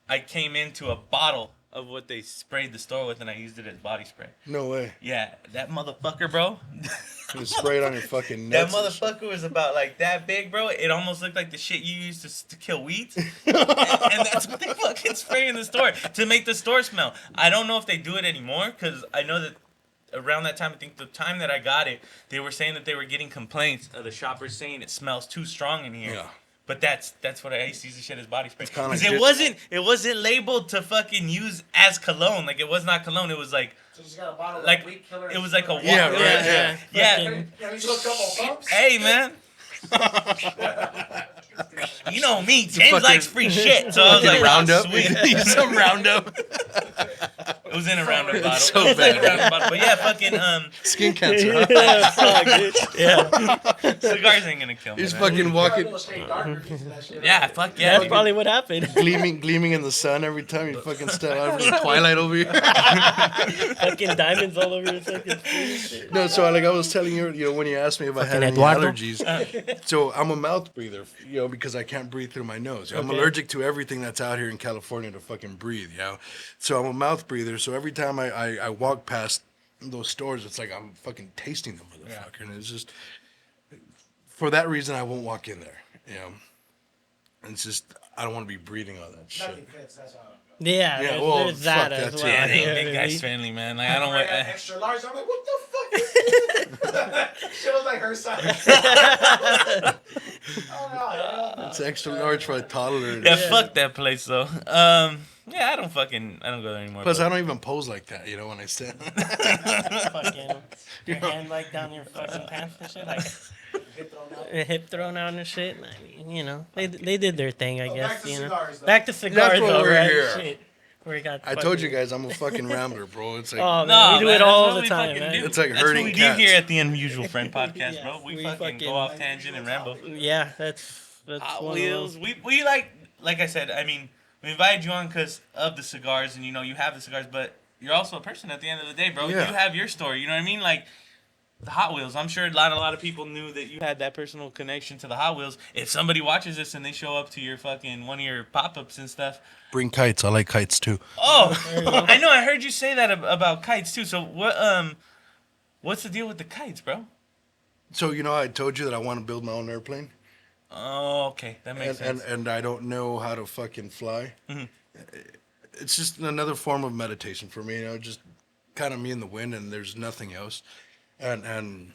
I came into a bottle of what they sprayed the store with, and I used it as body spray. no way. Yeah, that motherfucker, bro. You spray it on your fucking That nuts. and shit. motherfucker was about like that big, bro. It almost looked like the shit you used to kill weeds. and that's what they fucking spray in the store to make the store smell. I don't know if they do it anymore, because I know that around that time, I think the time that I got it, they were saying that they were getting complaints of the shoppers saying it smells too strong in here. Yeah. But that's what I used to use the shit as body spray. kinda Because like it wasn't labeled to fucking use as cologne. Like it was not cologne. It was like So you just got a bottle like of weed killer. it was like a water. Yeah, right, yeah. Yeah. Fucking- Can we do a couple pumps? Hey man. You know me, James fucking- likes free shit, so I was like, Roundup. sweet. Use some Roundup. It Who's in a rounded bottle? so Who's in a bad. rounded bottle? But yeah, fucking Skin cancer. Huh? Yeah, fuck, dude. Yeah, cigars ain't gonna kill me. He's man. fucking walking, Yeah, fuck yeah. that's dude. probably what happened. gleaming in the sun every time you fucking step out from the twilight over here. Fucking diamonds all over his fucking skin. No, so like I was telling you, when you asked me if I had Fucking any Eduardo. allergies, so I'm a mouth breather, because I can't breathe through my nose. I'm Okay. allergic to everything that's out here in California to fucking breathe, So I'm a mouth breather. So every time I walk past those stores, it's like I'm fucking tasting the motherfucker, and it's just for that reason I won't walk in there, And it's just I don't want to be breathing all that shit. Nothing fits, that's how. Yeah, Yeah, there's, well, there's that fuck as that well. too. Yeah, they Yeah, ain't big guys he- friendly, man. Like I don't I wear. got extra large. I'm like, what the fuck is this? She was like her size. Oh no, It's extra large for a toddler. Yeah, fuck that place though. Yeah, I don't go there anymore. Plus, but- I don't even pose like that, when I stand. fucking your hand like down your fucking pants and shit, like your hip thrown out and shit. I mean, they did their thing, I guess. back to cigars, though. Back to cigars, what though, we're right? here. Shit. We got. I told you guys I'm a fucking rambler, bro. It's like Oh man, No, we do man, it that's all what the we time, fucking man. do. It's like That's herding what we cats. do here at the Unusual Friend Podcast, Yeah, bro. We we fucking fucking- go off tangent and ramble. Yeah, that's Hot one of Wheels. those. We like I said. I mean, we invited you on because of the cigars, and you have the cigars, but you're also a person at the end of the day, bro. Yeah. You have your story. You know what I mean? Like the Hot Wheels. I'm sure a lot of people knew that you had that personal connection to the Hot Wheels. If somebody watches this and they show up to your fucking one of your pop-ups and stuff. bring kites. I like kites too. Oh, I know. I heard you say that about kites too. So what's the deal with the kites, bro? So I told you that I want to build my own airplane, Oh, okay, that makes and, sense. and I don't know how to fucking fly. Mhm. It's just another form of meditation for me. Just kind of me in the wind, and there's nothing else, and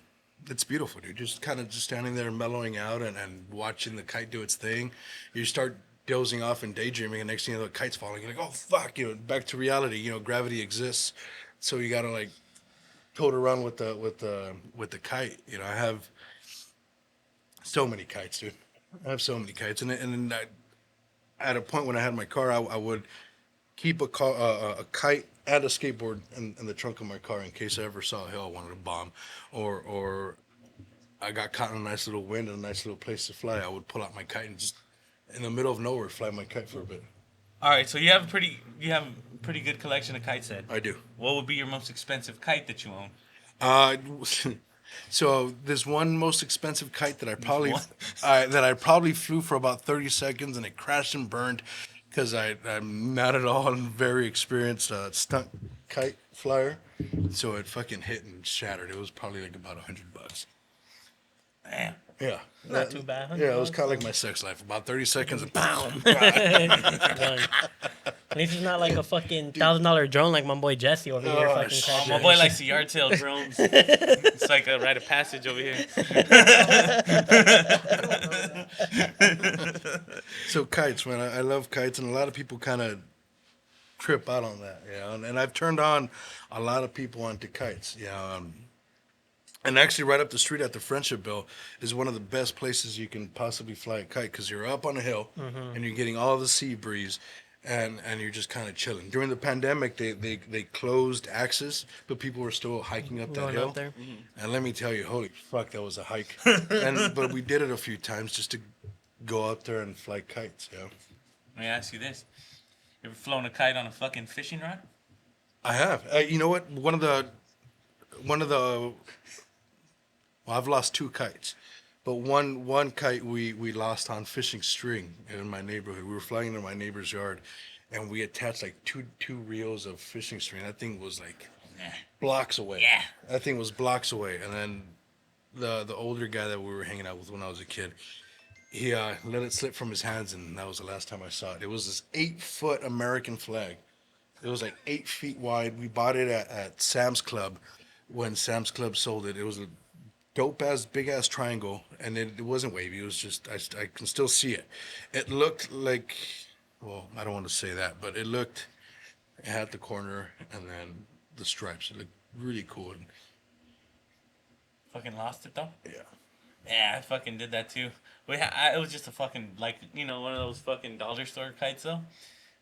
it's beautiful, dude. Just kind of just standing there and mellowing out and watching the kite do its thing. You start dozing off and daydreaming, and next thing you know, the kite's falling. You're like, oh fuck, back to reality. Gravity exists, so you gotta like tote around with the kite. I have so many kites, dude. I have so many kites, and at a point when I had my car, I would keep a kite and a skateboard in the trunk of my car in case I ever saw a hill I wanted to bomb, or I got caught in a nice little wind and a nice little place to fly. I would pull out my kite and just in the middle of nowhere fly my kite for a bit. All right, so you have a pretty good collection of kites then. I do. What would be your most expensive kite that you own? So there's one most expensive kite that I probably What? that I probably flew for about 30 seconds and it crashed and burned because I'm not at all a very experienced stunt kite flyer. So it fucking hit and shattered. It was probably like about $100. Damn. Yeah. Not too bad. Yeah, it was kind of like my sex life. About 30 seconds and pow. Done. At least it's not like a fucking $1,000 drone like my boy Jesse over here. Oh, Fucking shit. crashing My and boy shit. likes the yard sale drones. It's like a rite of passage over here. So kites, man, I love kites, and a lot of people kind of trip out on that, and I've turned on a lot of people onto kites, and actually right up the street at the Friendshipville is one of the best places you can possibly fly a kite because you're up on a hill and you're getting all the sea breeze and you're just kind of chilling. During the pandemic, they closed access, but people were still hiking up that Going hill. up there. And let me tell you, holy fuck, that was a hike. But we did it a few times just to go up there and fly kites, Let me ask you this: you ever flown a kite on a fucking fishing rod? I have. You know what? One of the. Well, I've lost two kites, but one kite we lost on fishing string in my neighborhood. We were flying in my neighbor's yard, and we attached like two reels of fishing string. That thing was like blocks away. Yeah. That thing was blocks away, and then the older guy that we were hanging out with when I was a kid, he let it slip from his hands, and that was the last time I saw it. It was this 8-foot American flag. It was like 8 feet wide. We bought it at Sam's Club when Sam's Club sold it. It was a dope ass, big ass triangle, and it wasn't wavy. It was just I can still see it. It looked like, well, I don't want to say that, but it had the corner and then the stripes. It looked really cool. Fucking lost it though. Yeah. Yeah, I fucking did that too. It was just a fucking one of those fucking dollar store kites though.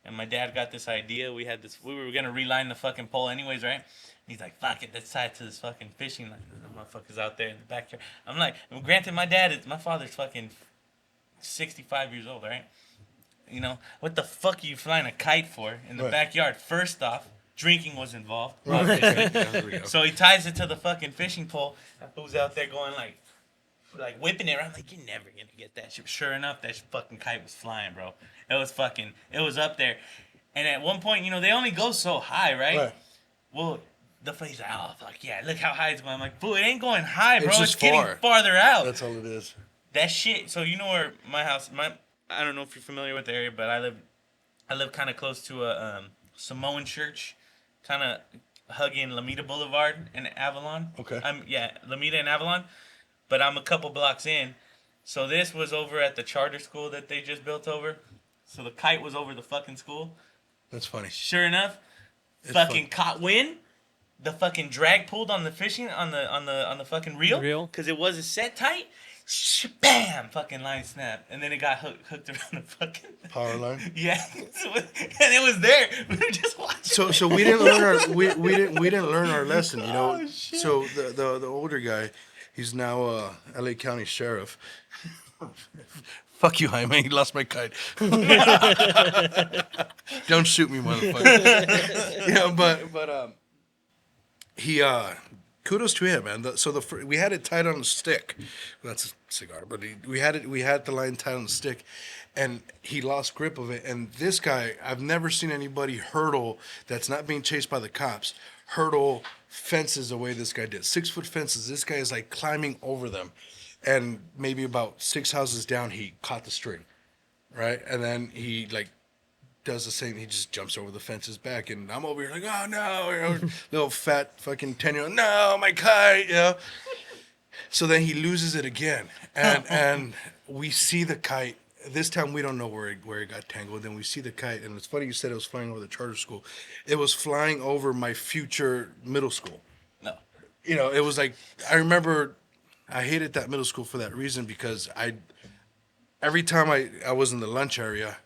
And my dad got this idea. We were gonna reline the fucking pole anyways, right? He's like, fuck it, let's tie it to this fucking fishing line. The motherfuckers out there in the backyard. I'm like, granted, my father's fucking 65 years old, right? You know, what the fuck are you flying a kite for in the Right. backyard? First off, drinking was involved. Yeah, there we go. So he ties it to the fucking fishing pole. That fool's out there going like whipping it around. I'm like, you're never gonna get that shit. Sure enough, that fucking kite was flying, bro. It was up there. And at one point, you know, they only go so high, right? Right. Well, he's like, oh fuck yeah, look how high it's going. I'm like, fool, it ain't going high, bro. It's It's, just getting far. farther out. That's all it is. That shit. So you know where my house, I don't know if you're familiar with the area, but I live kind of close to a Samoan church, kind of hugging Lamita Boulevard in Avalon. Okay. Lamita and Avalon, but I'm a couple blocks in. So this was over at the charter school that they just built over. So the kite was over the fucking school. That's funny. Sure enough, It's fucking fun. caught wind. The fucking drag pulled on the fishing on the fucking reel because it wasn't set tight. Bam! Fucking line snap, and then it got hooked around the fucking Power line. yeah, and it was there. We were just watching. So we didn't learn our we didn't learn our lesson, you know. Oh, shit. So the older guy, he's now LA County sheriff. Fuck you, Jaime. He lost my kite. Don't shoot me, motherfucker. Yeah, but he kudos to him, man. We had it tied on a stick. That's a cigar, but we had the line tied on the stick, and he lost grip of it. And this guy, I've never seen anybody hurdle that's not being chased by the cops. Hurdle fences the way this guy did. 6-foot fences. This guy is like climbing over them, and maybe about 6 houses down, he caught the string, right? And then he like does the same. He just jumps over the fences back, and I'm over here like, oh no, you know, little fat fucking 10-year-old, no, my kite, you know. So then he loses it again, and we see the kite. This time we don't know where it got tangled. Then we see the kite, and it's funny you said it was flying over the charter school. It was flying over my future middle school. No. You know, it was like, I remember I hated that middle school for that reason, because every time I was in the lunch area,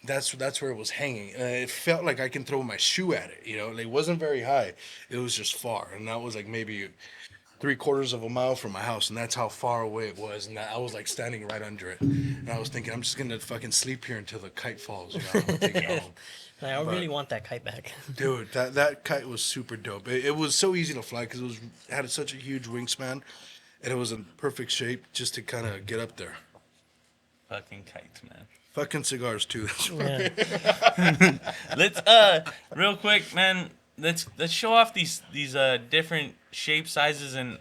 that's where it was hanging. And it felt like I can throw my shoe at it, you know. It wasn't very high. It was just far. And that was like maybe 3/4 of a mile from my house, and that's how far away it was. And I was like standing right under it. And I was thinking, I'm just gonna fucking sleep here until the kite falls. You know, I'm gonna take it home. Like, I really want that kite back. Dude, that kite was super dope. It was so easy to fly because it had such a huge wingspan, and it was in perfect shape just to kind of get up there. Fucking kites, man. Fucking cigars too. Yeah. Let's real quick, man. Let's show off these different shapes, sizes, and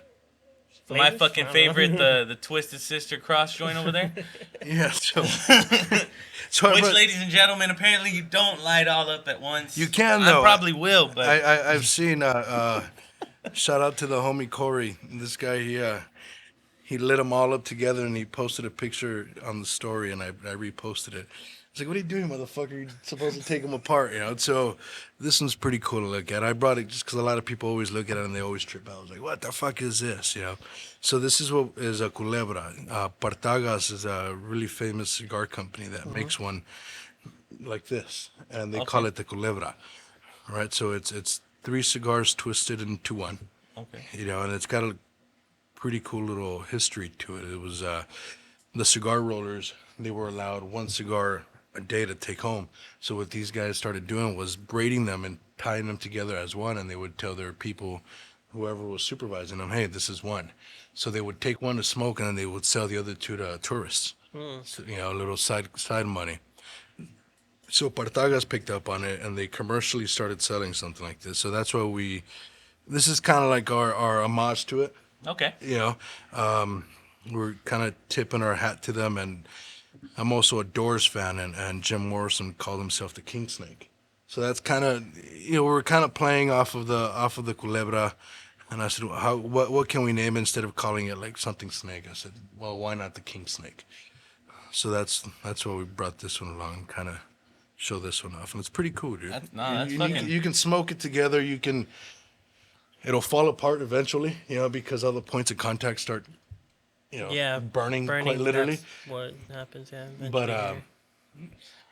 my Flavors? fucking I don't favorite, know. the Twisted Sister cross joint over there. Yeah. So Which, but ladies and gentlemen, apparently you don't light all up at once. You can, I though. probably will, but I've seen. Shout out to the homie Corey. This guy, he lit them all up together, and he posted a picture on the story, and I reposted it. I was like, "What are you doing, motherfucker? You're supposed to take them apart, you know?" So this one's pretty cool to look at. I brought it just because a lot of people always look at it and they always trip out. I was like, "What the fuck is this?" You know. So this is what is a Culebra. Partagas is a really famous cigar company that makes one like this, and they call it the Culebra. Right. So it's 3 cigars twisted into one. okay. You know, and it's got a pretty cool little history to it. It was the cigar rollers. They were allowed 1 cigar a day to take home. So what these guys started doing was braiding them and tying them together as one, and they would tell their people, whoever was supervising them, "Hey, this is one." So they would take one to smoke, and then they would sell the other 2 to tourists. So, you know, a little side money. So Partagas picked up on it, and they commercially started selling something like this. So that's why this is kind of like our homage to it. Okay. You know, we're kind of tipping our hat to them, and I'm also a Doors fan, and Jim Morrison called himself the King Snake. So that's kind of, you know, we're kind of playing off of the Culebra, and I said, what can we name it instead of calling it like something snake? I said, well, why not the King Snake? So that's why we brought this one along, and kind of show this one off, and it's pretty cool, dude. That's you, fucking. you can smoke it together. It'll fall apart eventually, you know, because all the points of contact start, you know, Yeah. burning quite literally. That's what happens, yeah. But eventually.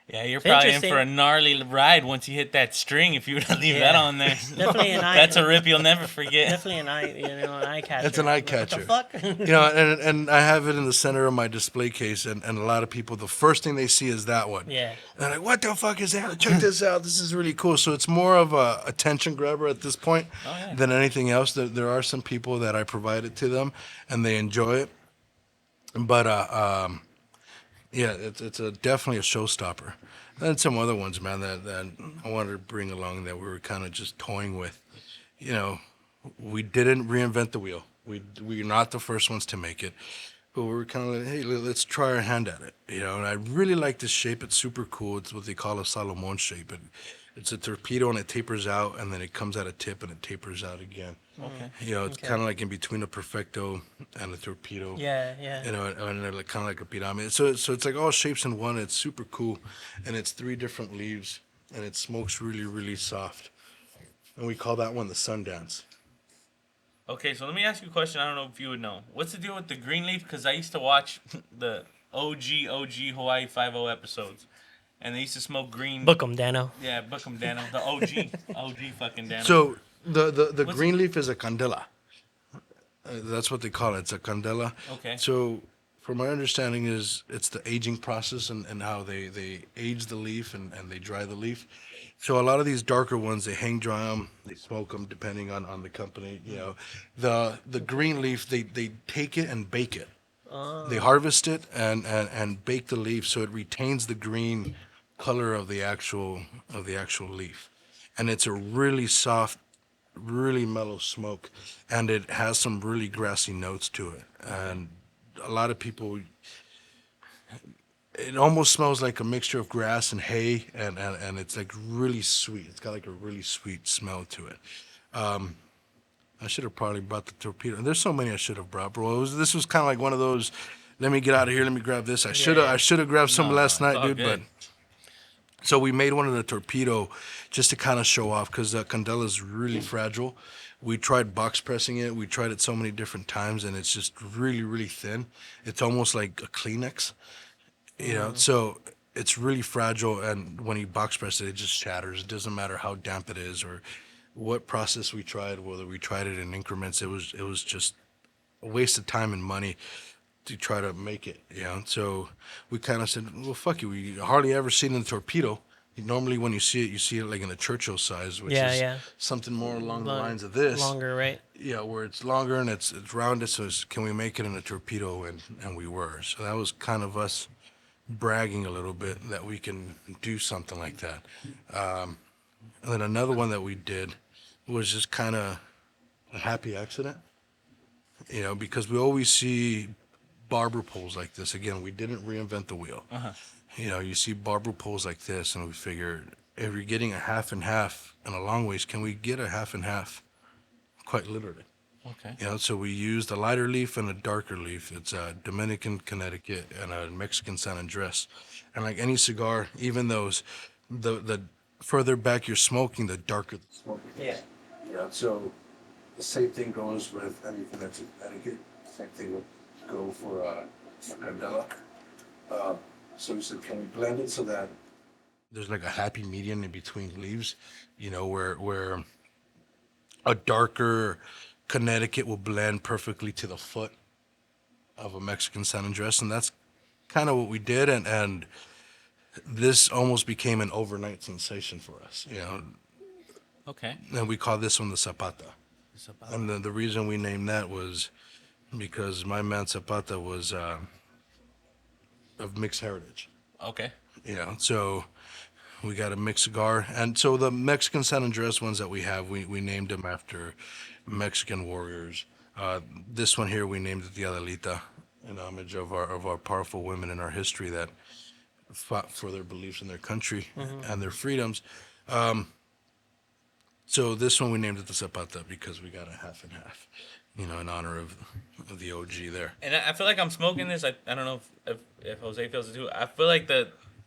Yeah, you're probably in interesting. for a gnarly ride once you hit that string. If you were to leave that Yeah. on there, Definitely an eye. that's a rip you'll never forget. Definitely an eye catcher. It's an eye Like, catcher. What the fuck? You know, and I have it in the center of my display case, and a lot of people, the first thing they see is that one. Yeah. And they're like, what the fuck is that? Check this out. This is really cool. So it's more of a attention grabber at this point Oh, yeah. than anything else. There are some people that I provide it to them, and they enjoy it. But yeah, it's definitely a showstopper. And some other ones, man, that I wanted to bring along that we were kind of just toying with. You know, we didn't reinvent the wheel. We're not the first ones to make it, but we were kind of like, hey, let's try our hand at it. You know, and I really like this shape. It's super cool. It's what they call a Salomon shape. It's a torpedo and it tapers out, and then it comes at a tip and it tapers out again. Okay. You know, it's Okay. kind of like in between a perfecto and a torpedo. Yeah, yeah. You know, and they're like kind of like a pyramid. So it's like all shapes in one. It's super cool, and it's 3 different leaves, and it smokes really, really soft. And we call that one the Sundance. Okay, so let me ask you a question. I don't know if you would know. What's the deal with the green leaf? Because I used to watch the OG Hawaii 5-0 episodes, and they used to smoke green. Book 'em, Dano. Yeah, book 'em, Dano. The OG Fucking Dano. So the What's- green leaf is a candela. That's what they call it. It's a candela. Okay. So from my understanding is it's the aging process and how they age the leaf and they dry the leaf. So a lot of these darker ones, they hang dry them, they smoke them depending on the company. You know, the green leaf, they take it and bake it. They harvest it and bake the leaf so it retains the green color of the actual leaf, and it's a really soft, really mellow smoke, and it has some really grassy notes to it. And a lot of people, it almost smells like a mixture of grass and hay, and it's like really sweet. It's got like a really sweet smell to it. I should have probably brought the torpedo. There's so many I should have brought, bro. This was kind of like one of those. Let me get out of here. Let me grab this. I should have grabbed some No, last it's night, all dude. good. But so we made one of the torpedo just to kind of show off because Candela is really fragile. We tried box pressing it. We tried it so many different times, and it's just really, really thin. It's almost like a Kleenex, you know. So it's really fragile, and when you box press it, it just shatters. It doesn't matter how damp it is or what process we tried, whether we tried it in increments. It was just a waste of time and money to try to make it, you know. So we kind of said, well, fuck it. We hardly ever see it in the torpedo. Normally, when you see it like in a Churchill size, which Yeah, is yeah. something more along the Long- lines of this. Longer, right? Yeah, where it's longer and it's rounded. So can we make it in a torpedo? And we were. So that was kind of us bragging a little bit that we can do something like that. And then another one that we did was just kind of a happy accident, you know, because we always see barber poles like this. Again, we didn't reinvent the wheel. You know, you see barber poles like this, and we figured if you're getting a half and half and a long ways, can we get a half and half? Quite literally. Okay. You know, so we used a lighter leaf and a darker leaf. It's a Dominican Connecticut and a Mexican San Andres. And like any cigar, even those, the further back you're smoking, the darker the smoke. Yeah. Yeah, so the same thing goes with anything that's in Connecticut. Same thing would go for a Candela. So we said, can we blend it so that there's like a happy median in between leaves, you know, where a darker Connecticut will blend perfectly to the foot of a Mexican San Andres, and that's kind of what we did, and this almost became an overnight sensation for us, you know, Okay. and we call this one the Zapata. It's about- And the reason we named that was because my man Zapata was of mixed heritage, Okay. you know, so we got a mixed cigar. And so the Mexican San Andres ones that we have, we named them after Mexican warriors. This one here, we named it the Adelita in homage of our powerful women in our history that fought for their beliefs in their country and their freedoms. So this one we named it the Zapata because we got a half and half, you know, in honor of the OG there. And I feel like I'm smoking this. I don't know if Jose feels it too. I feel like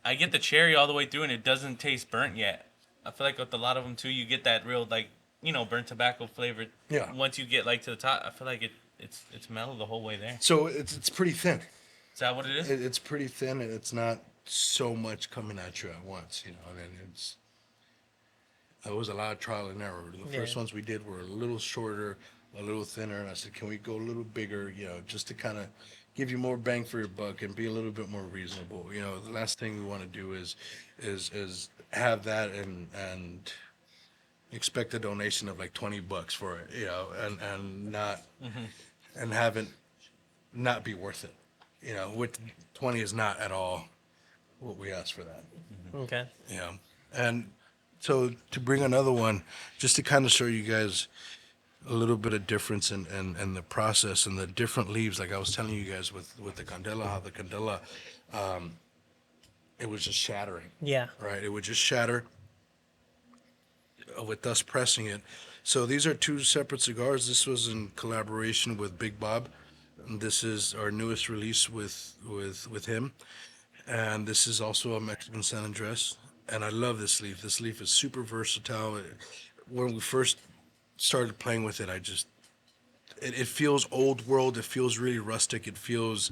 I get the cherry all the way through and it doesn't taste burnt yet. I feel like with a lot of them too, you get that real like, you know, burnt tobacco flavor. Yeah. Once you get like to the top, I feel like it's mellow the whole way there. So it's pretty thin. Is that what it is? It's pretty thin, and it's not so much coming at you at once, you know, and it was a lot of trial and error. The first Yeah. ones we did were a little shorter, a little thinner, and I said, can we go a little bigger, you know, just to kind of give you more bang for your buck and be a little bit more reasonable. You know, the last thing we want to do is have that and expect a donation of like $20 for it, you know, and not and have it not be worth it. You know, with 20 is not at all what we asked for that. Okay. Yeah. And so to bring another one, just to kind of show you guys a little bit of difference in the process and the different leaves, like I was telling you guys with the candela, how the candela, it was just shattering, Yeah. right? It would just shatter with us pressing it. So these are two separate cigars. This was in collaboration with Big Bob. And this is our newest release with him. And this is also a Mexican San Andres. And I love this leaf. This leaf is super versatile. When we first started playing with it, it feels old world. It feels really rustic. It feels,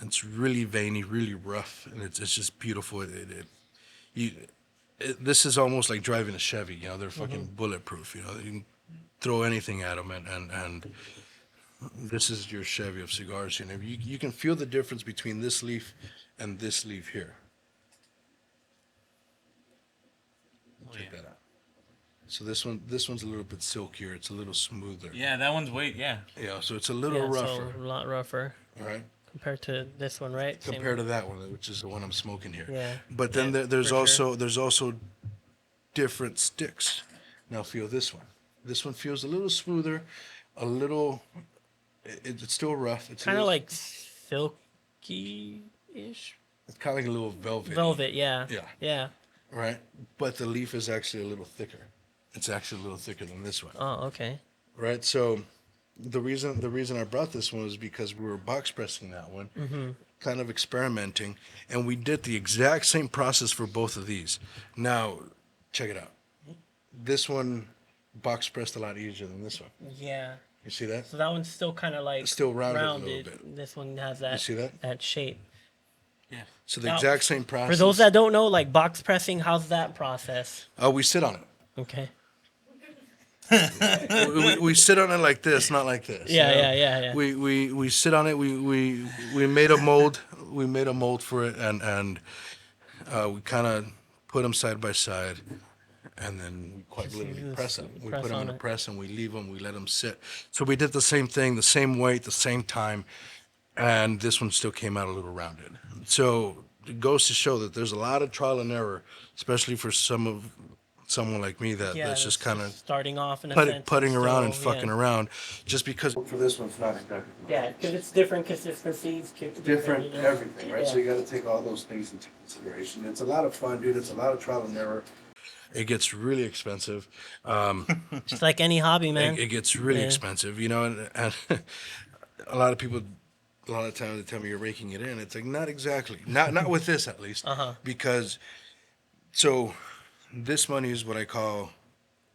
it's really veiny, really rough, and it's just beautiful. This is almost like driving a Chevy. You know, they're fucking bulletproof. You know, you can throw anything at them, and this is your Chevy of cigars. You know, you can feel the difference between this leaf and this leaf here. Check that out. So this one's a little bit silkier. It's a little smoother. Yeah, that one's Yeah, so it's a little Yeah, rougher. so a lot rougher All right. compared to this one, right? Same- Compared to that one, which is the one I'm smoking here. Yeah. But then Yeah, there's for sure. there's also different sticks. Now feel this one. This one feels a little smoother, a little. It's still rough. It's a Kind of little- like silky-ish. It's kind of like a little velvet. Velvet, yeah. Yeah. Yeah. Right. But the leaf is actually a little thicker. It's actually a little thicker than this one. Oh, okay. Right. So the reason I brought this one was because we were box pressing that one, kind of experimenting, and we did the exact same process for both of these. Now, check it out. This one box pressed a lot easier than this one. Yeah. You see that? So that one's still kind of like Still rounded a little rounded. bit. This one has that see that? that shape. So the Now, exact same process. For those that don't know, like box pressing, how's that process? we sit on it. Okay. We sit on it like this, not like this. Yeah, you know? yeah. We sit on it. We made a mold. We made a mold for it, and we kind of put them side by side, and then we quite literally Just press them. We press put them on in a it. press, and we leave them. We let them sit. So we did the same thing, the same weight, the same time, and this one still came out a little rounded. So it goes to show that there's a lot of trial and error, especially for someone like me that's just kind of starting off in a sense. putting around and still, fucking around, just because for this one's not exactly Yeah, because it's different consistencies. different you know? everything, right? So you got to take all those things into consideration. It's a lot of fun, dude. It's a lot of trial and error. It gets really expensive. Just like any hobby, man. It gets really Yeah. expensive, you know, and a lot of people, a lot of times they tell me you're raking it in. It's like, not exactly, not with this at least, because so this money is what I call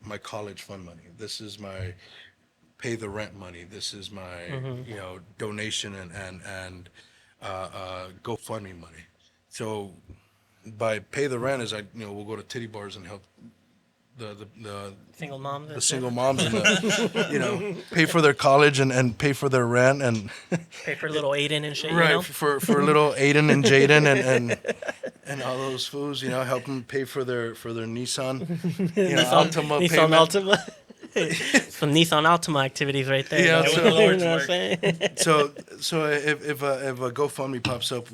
my college fund money. This is my pay the rent money. This is my you know, donation and GoFundMe money. So by pay the rent is we'll go to titty bars and help the Single mom. the single moms and the, pay for their college and pay for their rent and Pay for little Aiden and shit. right You know? for little Aiden and Jaden and all those fools, help them pay for their Nissan, Altima Nissan payment. Altima. Some Nissan Altima activities right there. Yeah, bro. so- You know what I'm saying? So if a GoFundMe pops up,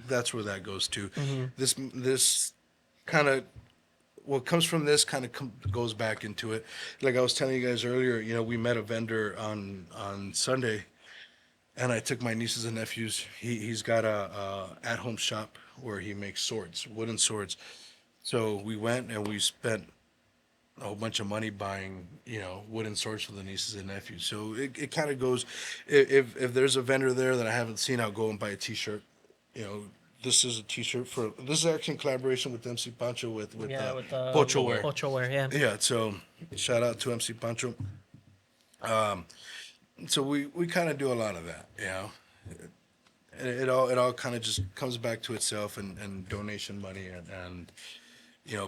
that's where that goes to. This kind of what comes from this kind of goes back into it. Like I was telling you guys earlier, we met a vendor on Sunday, and I took my nieces and nephews. He's got a at-home shop where he makes swords, wooden swords. So we went and we spent a whole bunch of money buying, wooden swords for the nieces and nephews. So it kind of goes, if there's a vendor there that I haven't seen, I'll go and buy a T-shirt. This is a T-shirt this is actually in collaboration with MC Pancho with Pocho Wear. Pocho Wear, yeah. Yeah, so shout out to MC Pancho. So we kind of do a lot of that, it all kind of just comes back to itself, and donation money, and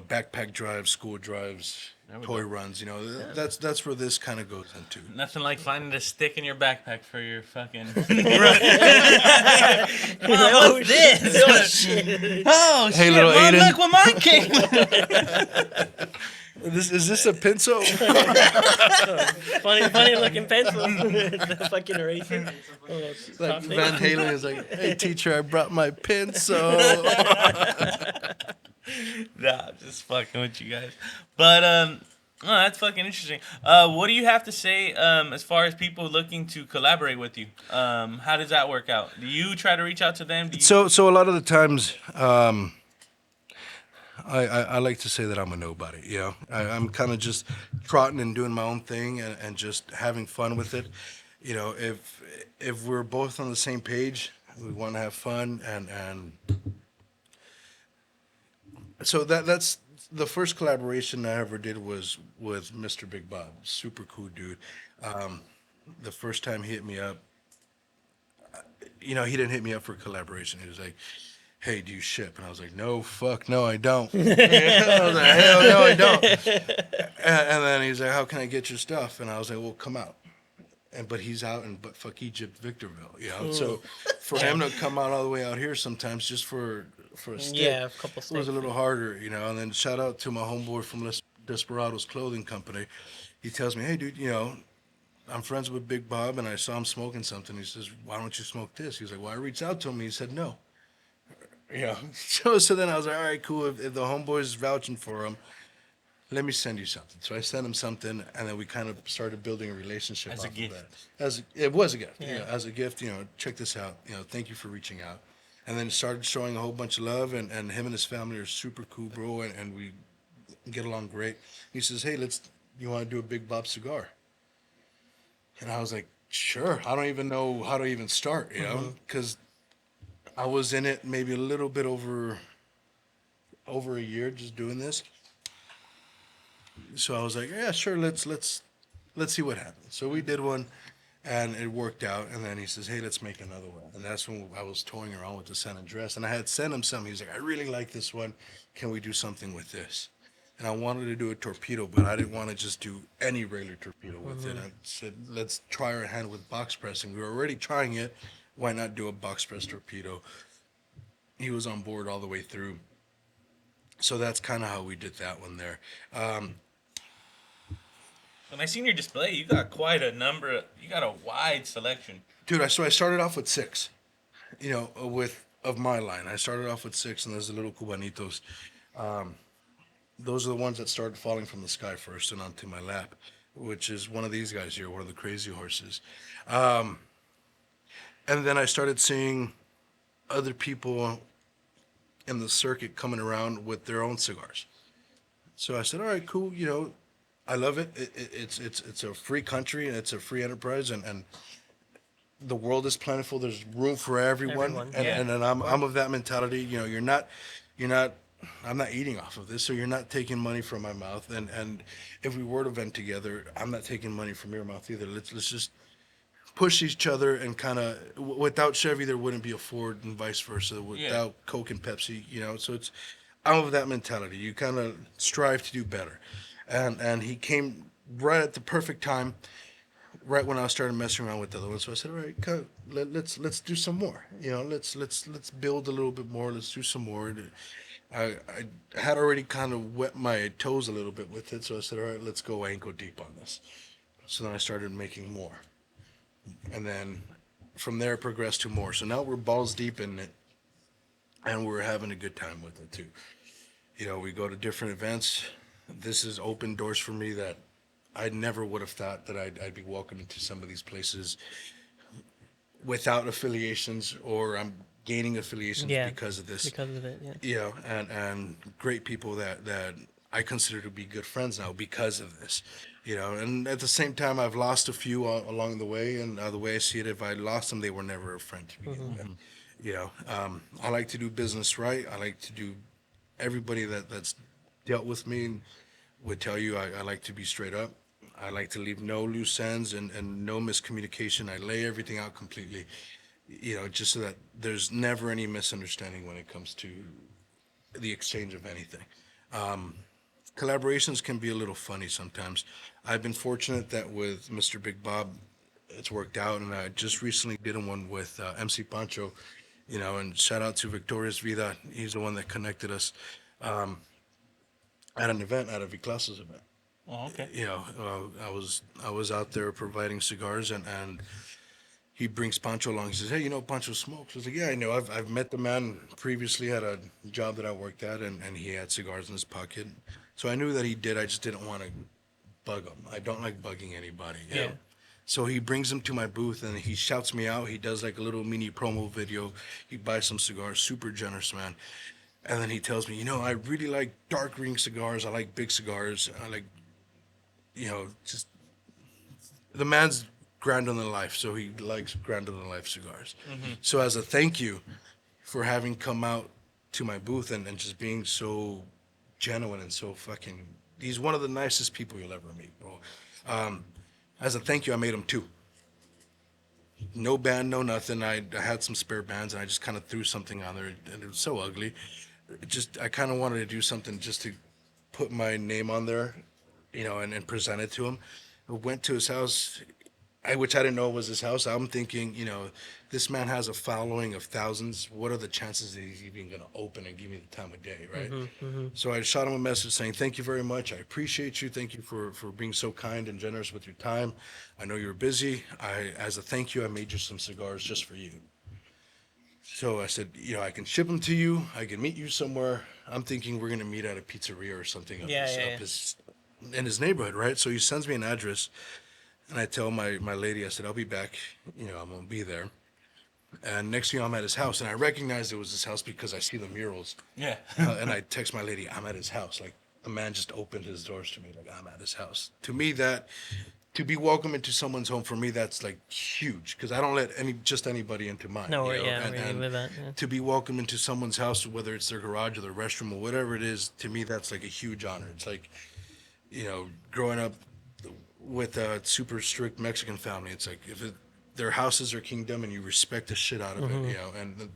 backpack drives, school drives, toy runs. That's where this kind of goes into. Nothing like finding a stick in your backpack for your fucking. Oh, What's this? Oh, shit. Oh Hey, shit! little Mom, Aiden. look what mine came. Is this a pencil? Funny looking pencil. The fucking eraser. Oh, Like topic. Van Halen is like, "Hey teacher, I brought my pencil." Nah, I'm just fucking with you guys. But oh, that's fucking interesting. What do you have to say as far as people looking to collaborate with you? How does that work out? Do you try to reach out to them? Do you... So a lot of the times, I like to say that I'm a nobody. I'm kind of just trotting and doing my own thing, and just having fun with it. If we're both on the same page, we want to have fun, and so that's the first collaboration I ever did was with Mr. Big Bob. Super cool dude. The first time he hit me up, he didn't hit me up for collaboration. He was like, "Hey, do you ship?" And I was like, "No, fuck, no, I don't." I was like, "Hell no, I don't." And then he's like, "How can I get your stuff?" And I was like, "Well, come out." But he's out in buttfuck Egypt, Victorville. So for him to come out all the way out here sometimes just for a stick, Yeah, a couple it was sticks. a little harder. And then shout out to my homeboy from Desperados Clothing Company. He tells me, "Hey, dude, I'm friends with Big Bob, and I saw him smoking something." He says, "Why don't you smoke this?" He was like, "Well, I reached out to him. He said no." So then I was like, "All right, cool. If the homeboy's vouching for him, let me send you something." So I sent him something, and then we kind of started building a relationship As a off of gift. that. It was a gift. Yeah. As a gift, check this out. Thank you for reaching out. And then started showing a whole bunch of love, and him and his family are super cool, bro, and we get along great. He says, "Hey, you want to do a Big Bob cigar?" And I was like, "Sure." I don't even know how to even start, because I was in it maybe a little bit over a year just doing this. So I was like, "Yeah, sure, let's see what happens." So we did one, and it worked out. And then he says, "Hey, let's make another one." And that's when I was toying around with the San Andres, and I had sent him some. He was like, "I really like this one. Can we do something with this?" And I wanted to do a torpedo, but I didn't want to just do any regular torpedo with it. I said, "Let's try our hand with box pressing. We were already trying it. Why not do a box press torpedo?" He was on board all the way through. So that's kind of how we did that one there. When I seen your display, you got quite a number. You got a wide selection. Dude, so I started off with 6, of my line. I started off with 6, and there's the little Cubanitos. Those are the ones that started falling from the sky first and onto my lap, which is one of these guys here, one of the crazy horses. And then I started seeing other people in the circuit coming around with their own cigars. So I said, "All right, cool. I love it. It's a free country, and it's a free enterprise, and the world is plentiful. There's room for everyone." Everyone, And I'm of that mentality. You're not. I'm not eating off of this, so you're not taking money from my mouth. And if we were to vent together, I'm not taking money from your mouth either. Let's just push each other, and kind of, without Chevy there wouldn't be a Ford, and vice versa. Without Coke and Pepsi, So I'm of that mentality. You kind of strive to do better. And he came right at the perfect time, right when I started messing around with the other one. So I said, "All right, let's do some more. Let's build a little bit more. Let's do some more." I had already kind of wet my toes a little bit with it, so I said, "All right, let's go ankle deep on this." So then I started making more, and then from there it progressed to more. So now we're balls deep in it, and we're having a good time with it too. We go to different events. This has opened doors for me that I never would have thought that I'd be welcome into some of these places without affiliations, or I'm gaining affiliations because of this. Because of it, yeah. And great people that I consider to be good friends now because of this. And at the same time, I've lost a few along the way, and the way I see it, if I lost them, they were never a friend to me. I like to do business right. I like to do, everybody that's dealt with me would tell you I like to be straight up. I like to leave no loose ends and no miscommunication. I lay everything out completely. you know, just so that there's never any misunderstanding when it comes to the exchange of anything. Collaborations can be a little funny sometimes. I've been fortunate that with Mr. Big Bob, it's worked out, and I just recently did one with MC Pancho, you know, and shout out to Victorious Vida. He's the one that connected us at an event, at a Viclasos event. Oh, okay. You know, I was out there providing cigars, and he brings Pancho along. He says, "Hey, you know, Pancho smokes." I was like, "Yeah, I know. I've met the man previously at a job that I worked at, and he had cigars in his pocket. So I knew that he did. I just didn't want to bug him. I don't like bugging anybody. You know? So he brings him to my booth, and he shouts me out. He does like a little mini promo video. He buys some cigars. Super generous, man. And then he tells me, you know, I really like dark ring cigars. I like big cigars. I like, you know, just the man's grander than life, so he likes grander than life cigars. So as a thank you for having come out to my booth and just being so genuine and so fucking, he's one of the nicest people you'll ever meet, bro. As a thank you, I made him two. No band, no nothing. I had some spare bands, and I just kind of threw something on there, and it was so ugly. I kind of wanted to do something just to put my name on there, you know, and present it to him. I went to his house, which I didn't know was his house. I'm thinking, you know, this man has a following of thousands. What are the chances that he's even going to open and give me the time of day, right? So I shot him a message saying, thank you very much. I appreciate you. Thank you for being so kind and generous with your time. I know you're busy. As a thank you, I made you some cigars just for you. So I said, you know, I can ship them to you. I can meet you somewhere. I'm thinking we're going to meet at a pizzeria or something in his neighborhood, right? So he sends me an address, and I tell my lady, I said, I'll be back. You know, I'm going to be there. And next thing I'm at his house, and I recognized it was his house because I see the murals. Yeah. And I text my lady, I'm at his house. Like, the man just opened his doors to me, like, I'm at his house. To me, to be welcome into someone's home, for me, that's like huge, because I don't let anybody into mine. No, you know? yeah, and, where you live at, yeah. To be welcomed into someone's house, whether it's their garage or their restroom or whatever it is, to me, that's like a huge honor. It's like, you know, growing up with a super strict Mexican family, it's like their house is their kingdom, and you respect the shit out of it, you know. And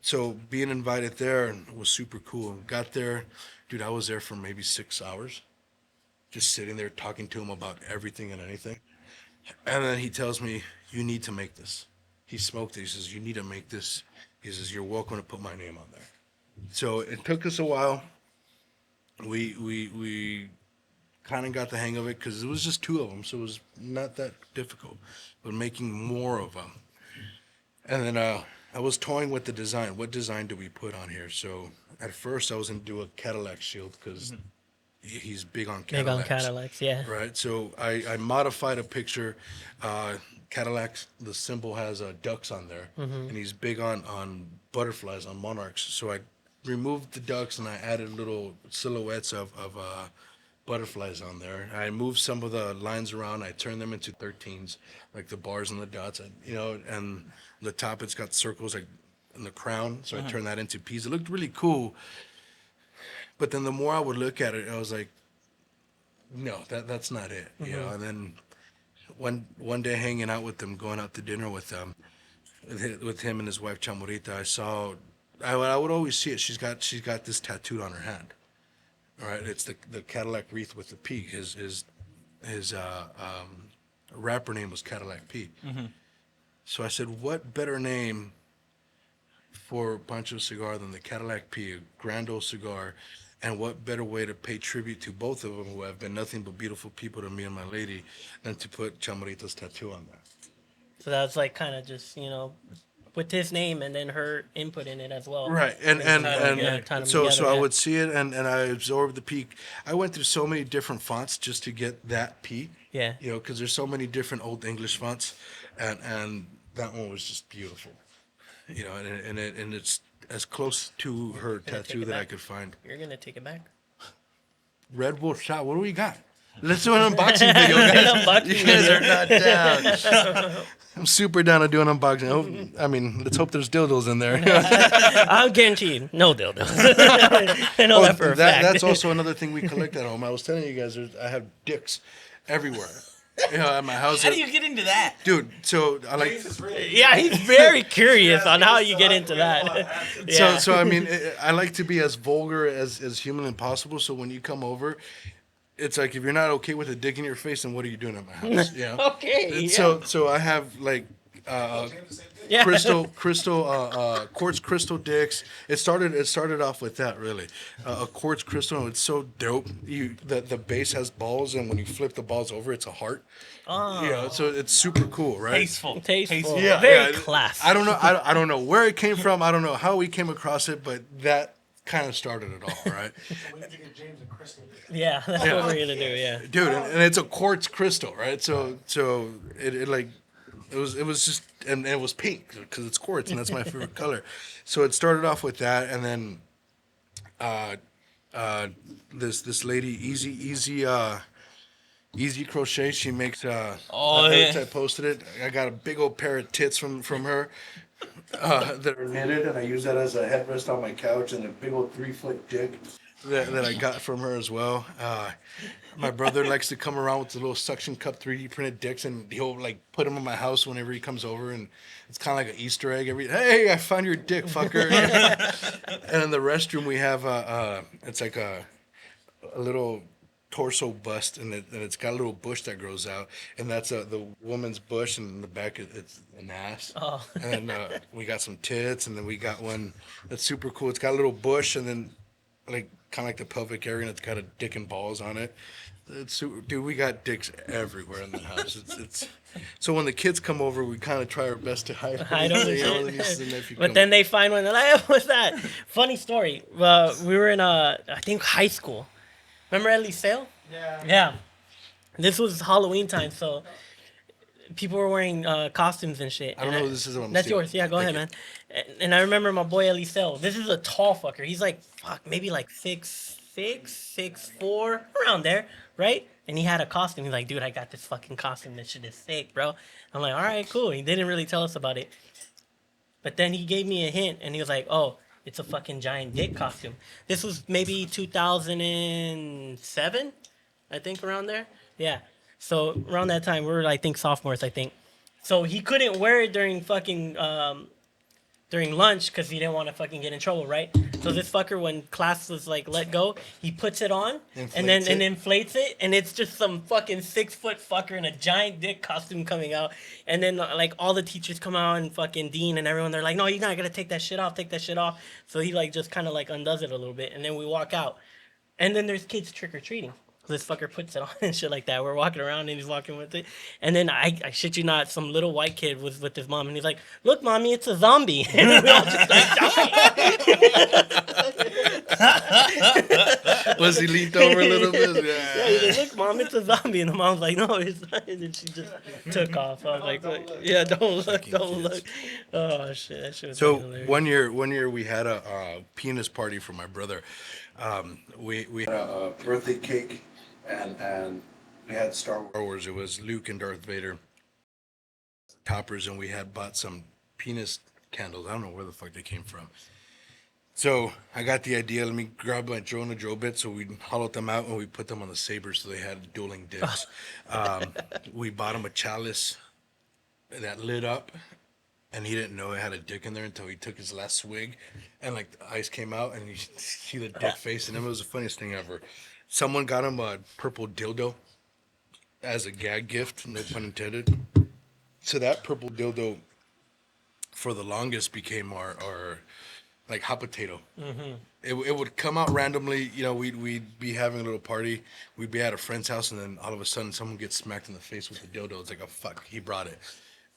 so being invited there was super cool. Got there, dude, I was there for maybe 6 hours, just sitting there talking to him about everything and anything. And then he tells me, you need to make this. He smoked it. He says, you need to make this. He says, you're welcome to put my name on there. So it took us a while. We kind of got the hang of it because it was just two of them, so it was not that difficult. But making more of them. And then I was toying with the design. What design do we put on here? So at first I was going to do a Cadillac shield because he's big on Cadillacs. Big on Cadillacs, yeah. Right. So I modified a picture. Cadillacs, the symbol has ducks on there, and he's big on butterflies, on monarchs. So I removed the ducks and I added little silhouettes of butterflies on there. I moved some of the lines around. I turned them into 13s, like the bars and the dots. You know, and the top it's got circles like in the crown. So I turned that into P's. It looked really cool. But then the more I would look at it, I was like, no, that's not it. You know. And then one day hanging out with them, going out to dinner with them, with him and his wife Chamorita, I would always see it. She's got this tattooed on her hand. All right, it's the Cadillac wreath with the P. His rapper name was Cadillac P. So I said, what better name for Pancho Cigar than the Cadillac P, a grand old cigar, and what better way to pay tribute to both of them, who have been nothing but beautiful people to me and my lady, than to put Chamorita's tattoo on there. So that was like kind of just, you know, with his name and then her input in it as well. Right, and so I would see it and I absorbed the P. I went through so many different fonts just to get that P. Yeah. You know, because there's so many different Old English fonts, and that one was just beautiful. You know, and it's as close to her tattoo that I could find. You're gonna take it back. Red Wolf shot. What do we got? Let's do an unboxing video, guys. You guys are not down. I'm super down to do an unboxing. I mean, let's hope there's dildos in there. I'll guarantee you, no dildos. I know that for a fact. That's also another thing we collect at home. I was telling you guys, I have dicks everywhere. at my house. How do you get into that? Dude, so I like. James is really Yeah, he's very curious on how you get into that. Yeah. So I mean, I like to be as vulgar as humanly possible. So when you come over, it's like if you're not okay with a dick in your face, then what are you doing at my house? Yeah. Okay. And Yeah. so I have like James the same thing. Yeah. quartz crystal dicks. It started off with that really, a quartz crystal. It's so dope. The base has balls, and when you flip the balls over, it's a heart. Oh, Yeah, so it's super cool, right? Tasteful. tasteful. Yeah, Very yeah. classy. I don't know. I don't know where it came from. I don't know how we came across it, but that kind of started it all, right? We need to get James a crystal. Yeah, that's what we're gonna do. Yeah. Dude, and it's a quartz crystal, right? So it like it was just and it was pink because it's quartz and that's my favorite color. So it started off with that, and then this lady easy crochet. She makes Oh, I yeah. posted it. I got a big old pair of tits from her. That are knitted, and I use that as a headrest on my couch, and a big old 3-foot dick that I got from her as well. My brother likes to come around with the little suction cup 3D printed dicks, and he'll like put them in my house whenever he comes over, and it's kind of like an Easter egg. Hey, I found your dick, fucker. And in the restroom we have it's like a little torso bust, and it's got a little bush that grows out, and that's the woman's bush, and in the back it's an ass. Oh. And we got some tits, and then we got one that's super cool. It's got a little bush, and then like kind of like the pelvic area, and it's got a dick and balls on it. It's super, dude. We got dicks everywhere in the house. It's so when the kids come over, we kind of try our best to hide. Hide them and You know, shit. the nieces and nephew But come then they find one. They're like, "What's that?" Funny story. We were in I think high school. Remember Ellie Sale? Yeah. Yeah. This was Halloween time, so people were wearing costumes and shit. I don't know who this is. I'm That's stealing. yours. Yeah, go Thank ahead, you. man. And I remember my boy Eliseo. This is a tall fucker. He's like, maybe like 6'4", around there, right? And he had a costume. He's like, dude, I got this fucking costume. This shit is sick, bro. I'm like, all right, cool. He didn't really tell us about it. But then he gave me a hint, and he was like, oh, it's a fucking giant dick costume. This was maybe 2007, I think, around there. Yeah. So around that time, we were, I think, sophomores, I think. So he couldn't wear it during fucking during lunch because he didn't want to fucking get in trouble, right? So this fucker, when class was like let go, he puts it on and then Inflates it. inflates it, and it's just some fucking 6-foot fucker in a giant dick costume coming out. And then like all the teachers come out and fucking dean and everyone, they're like, no, you're not gonna take that shit off, take that shit off. So he like just kind of like undoes it a little bit, and then we walk out, and then there's kids trick or treating. This fucker puts it on and shit like that. We're walking around and he's walking with it. And then I shit you not, some little white kid was with his mom and he's like, look, mommy, it's a zombie. And we all just like died. Was he leaned over a little bit? Yeah, he's like, look, mom, it's a zombie. And the mom's like, no, it's not. And then she just took off. I was like, yeah, don't look, don't look. Oh, shit. That shit was So fucking hilarious. one year we had a penis party for my brother. We had a birthday cake, and we had Star Wars. It was Luke and Darth Vader toppers, and we had bought some penis candles. I don't know where the fuck they came from. So I got the idea. Let me grab my Joe and a Joe bit. So we hollowed them out and we put them on the sabers, so they had dueling dicks. We bought him a chalice that lit up, and he didn't know it had a dick in there until he took his last swig, and like the ice came out, and you see the dick face in him. It was the funniest thing ever. Someone got him a purple dildo as a gag gift, no pun intended. So that purple dildo, for the longest, became our like hot potato. It would come out randomly. You know, we'd be having a little party. We'd be at a friend's house, and then all of a sudden, someone gets smacked in the face with the dildo. It's like, oh fuck, he brought it.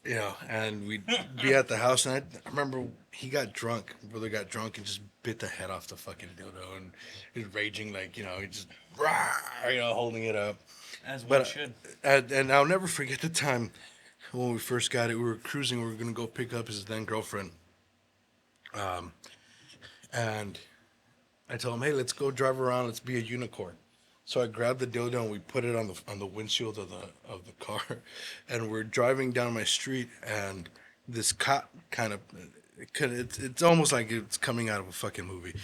You know, and we'd be at the house, and I remember he got drunk. My brother got drunk and just bit the head off the fucking dildo, and he was raging like, you know, he just, holding it up. As one But should. and I'll never forget the time when we first got it. We were cruising. We were gonna go pick up his then girlfriend. And I told him, hey, let's go drive around. Let's be a unicorn. So I grabbed the dildo and we put it on the windshield of the car, and we're driving down my street, and this cop kind of, it's almost like it's coming out of a fucking movie.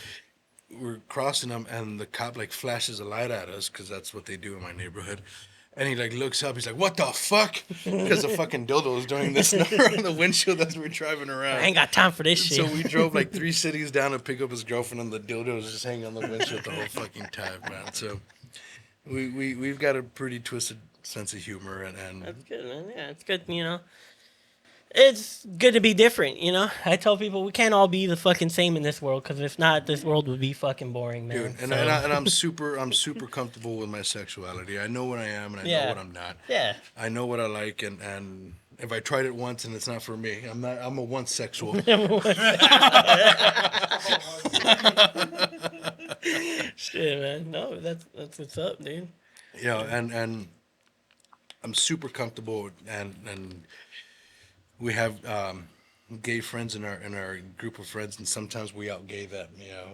We're crossing them, and the cop like flashes a light at us because that's what they do in my neighborhood, And he like looks up. He's like, "What the fuck?" Because the fucking dildo was doing this number on the windshield as we were driving around. I ain't got time for this shit. So we drove like 3 cities down to pick up his girlfriend, and the dildo was just hanging on the windshield the whole fucking time, man. So we've got a pretty twisted sense of humor, and That's good, man. Yeah, it's good, It's good to be different, I tell people we can't all be the fucking same in this world, because if not, this world would be fucking boring, man. dude, and So, I'm super comfortable with my sexuality. I know what I am, and I know Yeah. what I'm not. yeah. I know what I like, and if I tried it once and it's not for me, I'm a once sexual. Shit, man. No, that's what's up, dude. And I'm super comfortable, and we have gay friends in our group of friends, and sometimes we out-gay them,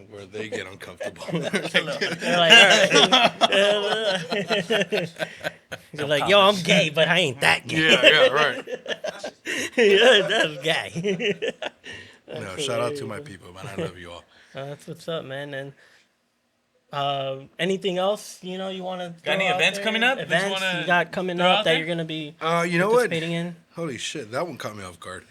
where they get uncomfortable. They're like, all right. They're like, yo, I'm gay, but I ain't that gay. yeah, right. Yeah, that's gay. No, shout out to my people, man. I love you all. That's what's up, man. And anything else you want to? Got any events coming up that you Events wanna you got coming throw up out that there? you're gonna be You know what? participating in? Holy shit, that one caught me off guard.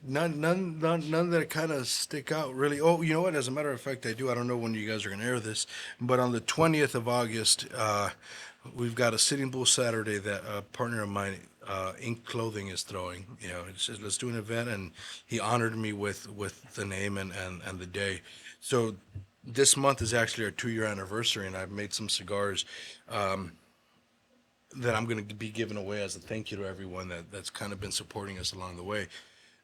None that kind of stick out really. Oh, you know what? As a matter of fact, I do. I don't know when you guys are gonna air this, but on the 20th of August, we've got a Sitting Bull Saturday that a partner of mine, Ink Clothing, is throwing. It says let's do an event, and he honored me with the name and the day. So this month is actually our 2-year anniversary, and I've made some cigars that I'm going to be giving away as a thank you to everyone that's kind of been supporting us along the way.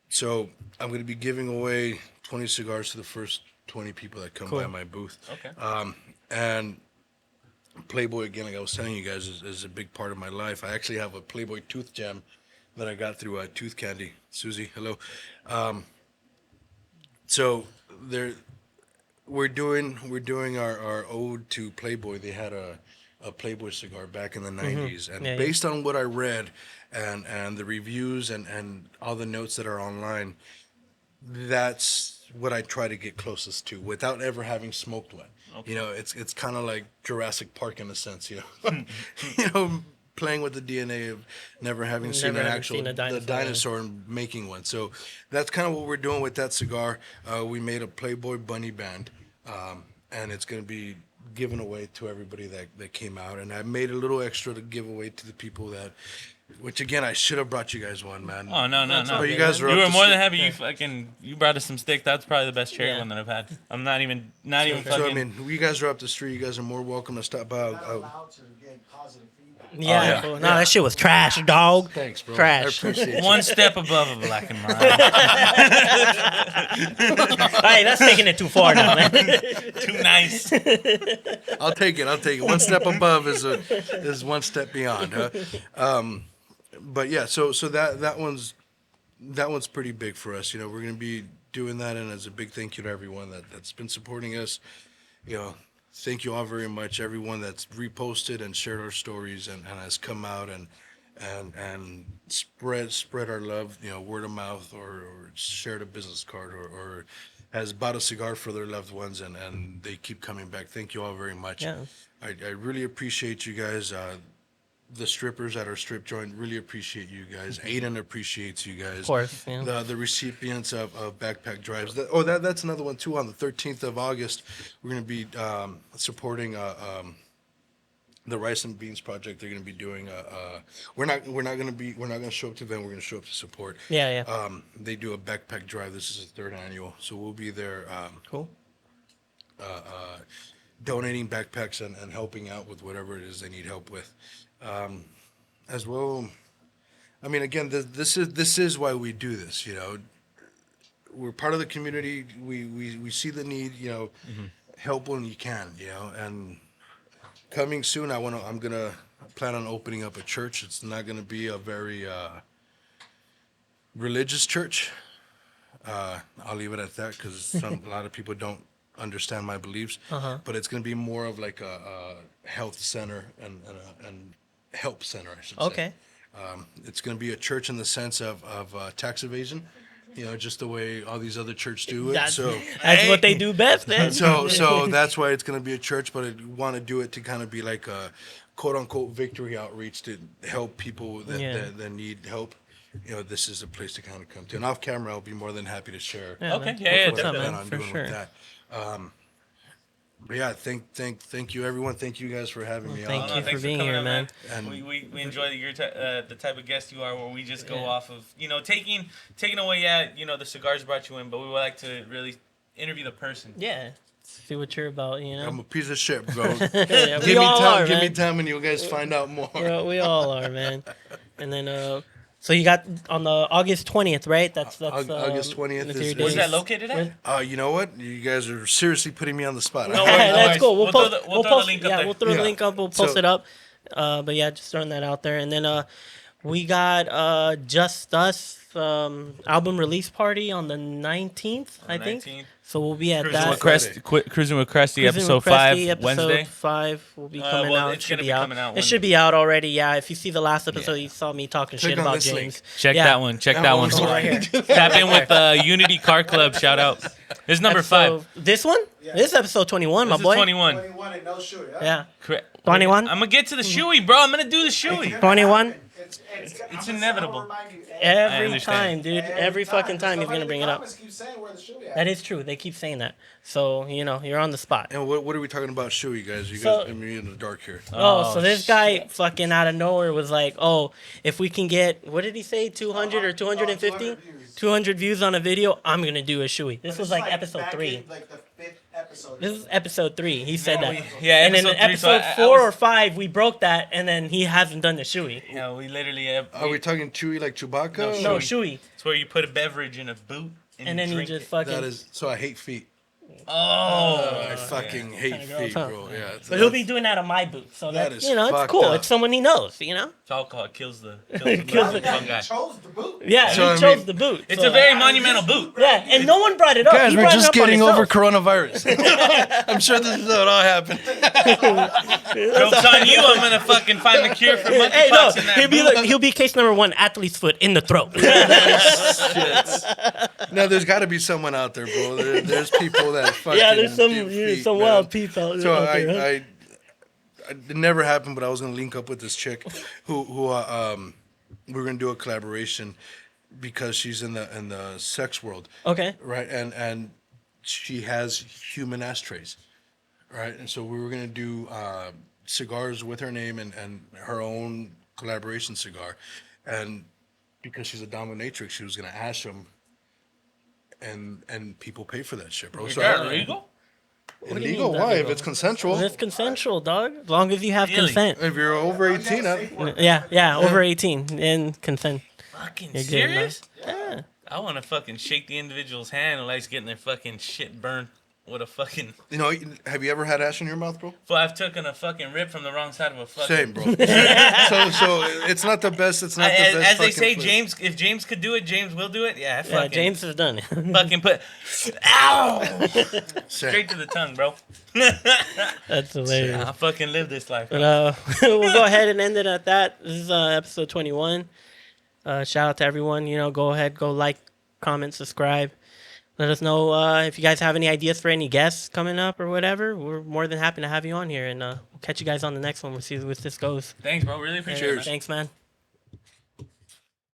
So I'm going to be giving away 20 cigars to the first 20 people that come by my booth. Okay. And Playboy, again, like I was telling you guys, is a big part of my life. I actually have a Playboy tooth gem that I got through Tooth Candy. Susie, hello. So we're doing our ode to Playboy. They had a Playboy cigar back in the 90s, and Yeah, based on what I read and the reviews and all the notes that are online, that's what I try to get closest to without ever having smoked one. It's kind of like Jurassic Park in a sense, playing with the DNA of never having seen a the dinosaur and making one. So that's kind of what we're doing with that cigar. We made a Playboy Bunny band, and it's going to be given away to everybody that came out. And I made a little extra to give away to the people which again, I should have brought you guys one, man. Oh no. But you guys were You up were to more see- than happy. You brought us some steak. That's probably the best cherry Yeah. one that I've had. I'm not even So I fucking. mean, you guys are up the street. You guys are more welcome to stop by. Not allowed to get positive feedback. Yeah. yeah. Cool. No, that shit was trash, dog. Thanks, bro. Trash. I appreciate you. One step above a black and mild. Hey, that's taking it too far now, man. Too nice. I'll take it. One step above is one step beyond. Huh? But yeah, so that one's pretty big for us. We're gonna be doing that, and as a big thank you to everyone that's been supporting us. Thank you all very much. Everyone that's reposted and shared our stories and has come out and spread our love, word of mouth, or shared a business card, or has bought a cigar for their loved ones, and they keep coming back. Thank you all very much. Yeah. I really appreciate you guys. The strippers at our strip joint really appreciate you guys. Aiden appreciates you guys. Of course, yeah. The recipients of backpack drives. That's another one too. On the 13th of August, we're going to be supporting the Rice and Beans Project. They're going to be doing we're not going to show up to them. We're going to show up to support. Yeah. They do a backpack drive. This is the 3rd annual, so we'll be there. Cool. Donating backpacks and helping out with whatever it is they need help with. As well, I mean, again, this is why we do this. We're part of the community. We see the need. Help when you can. And coming soon, I'm gonna plan on opening up a church. It's not gonna be a very religious church. I'll leave it at that because a lot of people don't understand my beliefs. But it's gonna be more of like a health center and help center, I should say. Okay. It's going to be a church in the sense of tax evasion. You know, just the way all these other churches do it. That's, So that's what they do best, man. so that's why it's going to be a church, but I want to do it to kind of be like a quote unquote victory outreach to help people that need help. You know, this is a place to kind of come to. And off camera, I'll be more than happy to share. Yeah, Okay, man. yeah, What's up, definitely. plan man? on For doing sure. with that. But yeah, thank you everyone. Thank you guys for having me Thank on. you for thanks being coming here, on, man. And- we enjoy the type of guest you are, where we just go Yeah. off of taking away. Yeah, the cigars brought you in, but we would like to really interview the person. Yeah. See what you're about, you know? I'm a piece of shit, bro. Yeah, we give me all time. are, Give me man. time, and you guys find out more. We all are, man. And then, so you got on the August 20th, right? That's August 20th that's is- your Where's day. that located at? You know what? You guys are seriously putting me on the spot. No worries, That's worries. cool. We'll We'll post. throw the link up yeah, there. we'll throw the Yeah. link up. We'll post So- it up. But yeah, just throwing that out there. And then we got Just Us album release party on the 19th, I think. 19th. So we'll be at Cruising that. with Cruising with Krusty, Cruising episode with 5, Krusty, episode Wednesday. 5 will be coming well, out. it's It should gonna be be out. coming out It should be out already. Yeah, if you see the last episode, Yeah. you saw me talking Click shit on about this James. link. Check Yeah. that one. Check That that one's one. right here. Tap in with Unity Car Club. Shout out. This is number Episode- 5. This one? Yeah. This is episode 21, This my boy. is 21. 21 and no shoe. Yeah. Correct. 21? I'm gonna get to the shoey, bro. I'm gonna do the shoey. 21? It's inevitable. Every understand. time, dude. Every fucking time he's gonna bring it up. Keep saying where the shoe at. That is true. They keep saying that. So, you're on the spot. And what are we talking about, shoe, you guys? You So- guys, I'm in the dark here. Oh, so this guy shit. fucking out of nowhere was like, oh, if we can get, what did he say, 200 or 250? 200 views. 200 views on a video, I'm going to do a shoey. This But was it's like episode back 3. in, like the 5th episode. This is episode 3. He said that. Yeah, And then in episode 3, so episode I 4 was- or 5, we broke that, and then he hasn't done the shoey. Yeah, we literally. Are we talking Chewy like Chewbacca? No, Or- shoey. It's where you put a beverage in a boot And then you drink just it. fucking... That is so. I hate feet. Oh, I fucking hate Kinda gross, feet, huh? bro. Yeah. But he'll be doing that on my boot. So That that's, is it's fucked cool. up. It's someone he knows, It's alcohol. It kills the Kills the- fun guy. chose the boot. Yeah, So, I he chose mean, the boot. It's so- a very monumental boot. Yeah, and no one brought it up. Guys, He we're brought it just up on getting himself. over coronavirus. I'm sure this is how it all happened. Joke's on you. I'm gonna fucking find the cure for monkeypox Hey, no, in that he'll be boot. like, he'll be case number 1, athlete's foot in the throat. No, there's got to be someone out there, bro. There's people that fucking Yeah, there's some do feet, some man. wild peeps out So out there. Huh? it never happened, but I was gonna link up with this chick who we were gonna do a collaboration because she's in the sex world, Okay. right? And she has human ashtrays, right? And so we were gonna do cigars with her name and her own collaboration cigar, and because she's a dominatrix, she was gonna ash them. And people pay for that shit, bro. Is So that I- illegal? do you illegal? mean, Why? that If illegal? it's consensual. It's consensual, dog. As long as you have Really? consent. If you're over 18, Yeah, over 18 and consent. Fucking You're good, serious? Yeah. I want to fucking shake the individual's hand who likes getting their fucking shit burned with a fucking. you know, have you ever had ash in your mouth, bro? Well, I've taken a fucking rip from the wrong side of a fucking. Same, bro. so it's not the best. It's not the best. As they fucking say, flavor. James, if James could do it, James will do it. Yeah, I Yeah, fucking, James has done it. fucking put, ow, Same. straight to the tongue, bro. That's hilarious. I fucking live this life. But we'll go ahead and end it at that. This is episode 21. Shout out to everyone. Go ahead, go like, comment, subscribe. Let us know if you guys have any ideas for any guests coming up or whatever. We're more than happy to have you on here, and we'll catch you guys on the next one. We'll see where this goes. Thanks, bro. Really appreciate it. man. Thanks, man.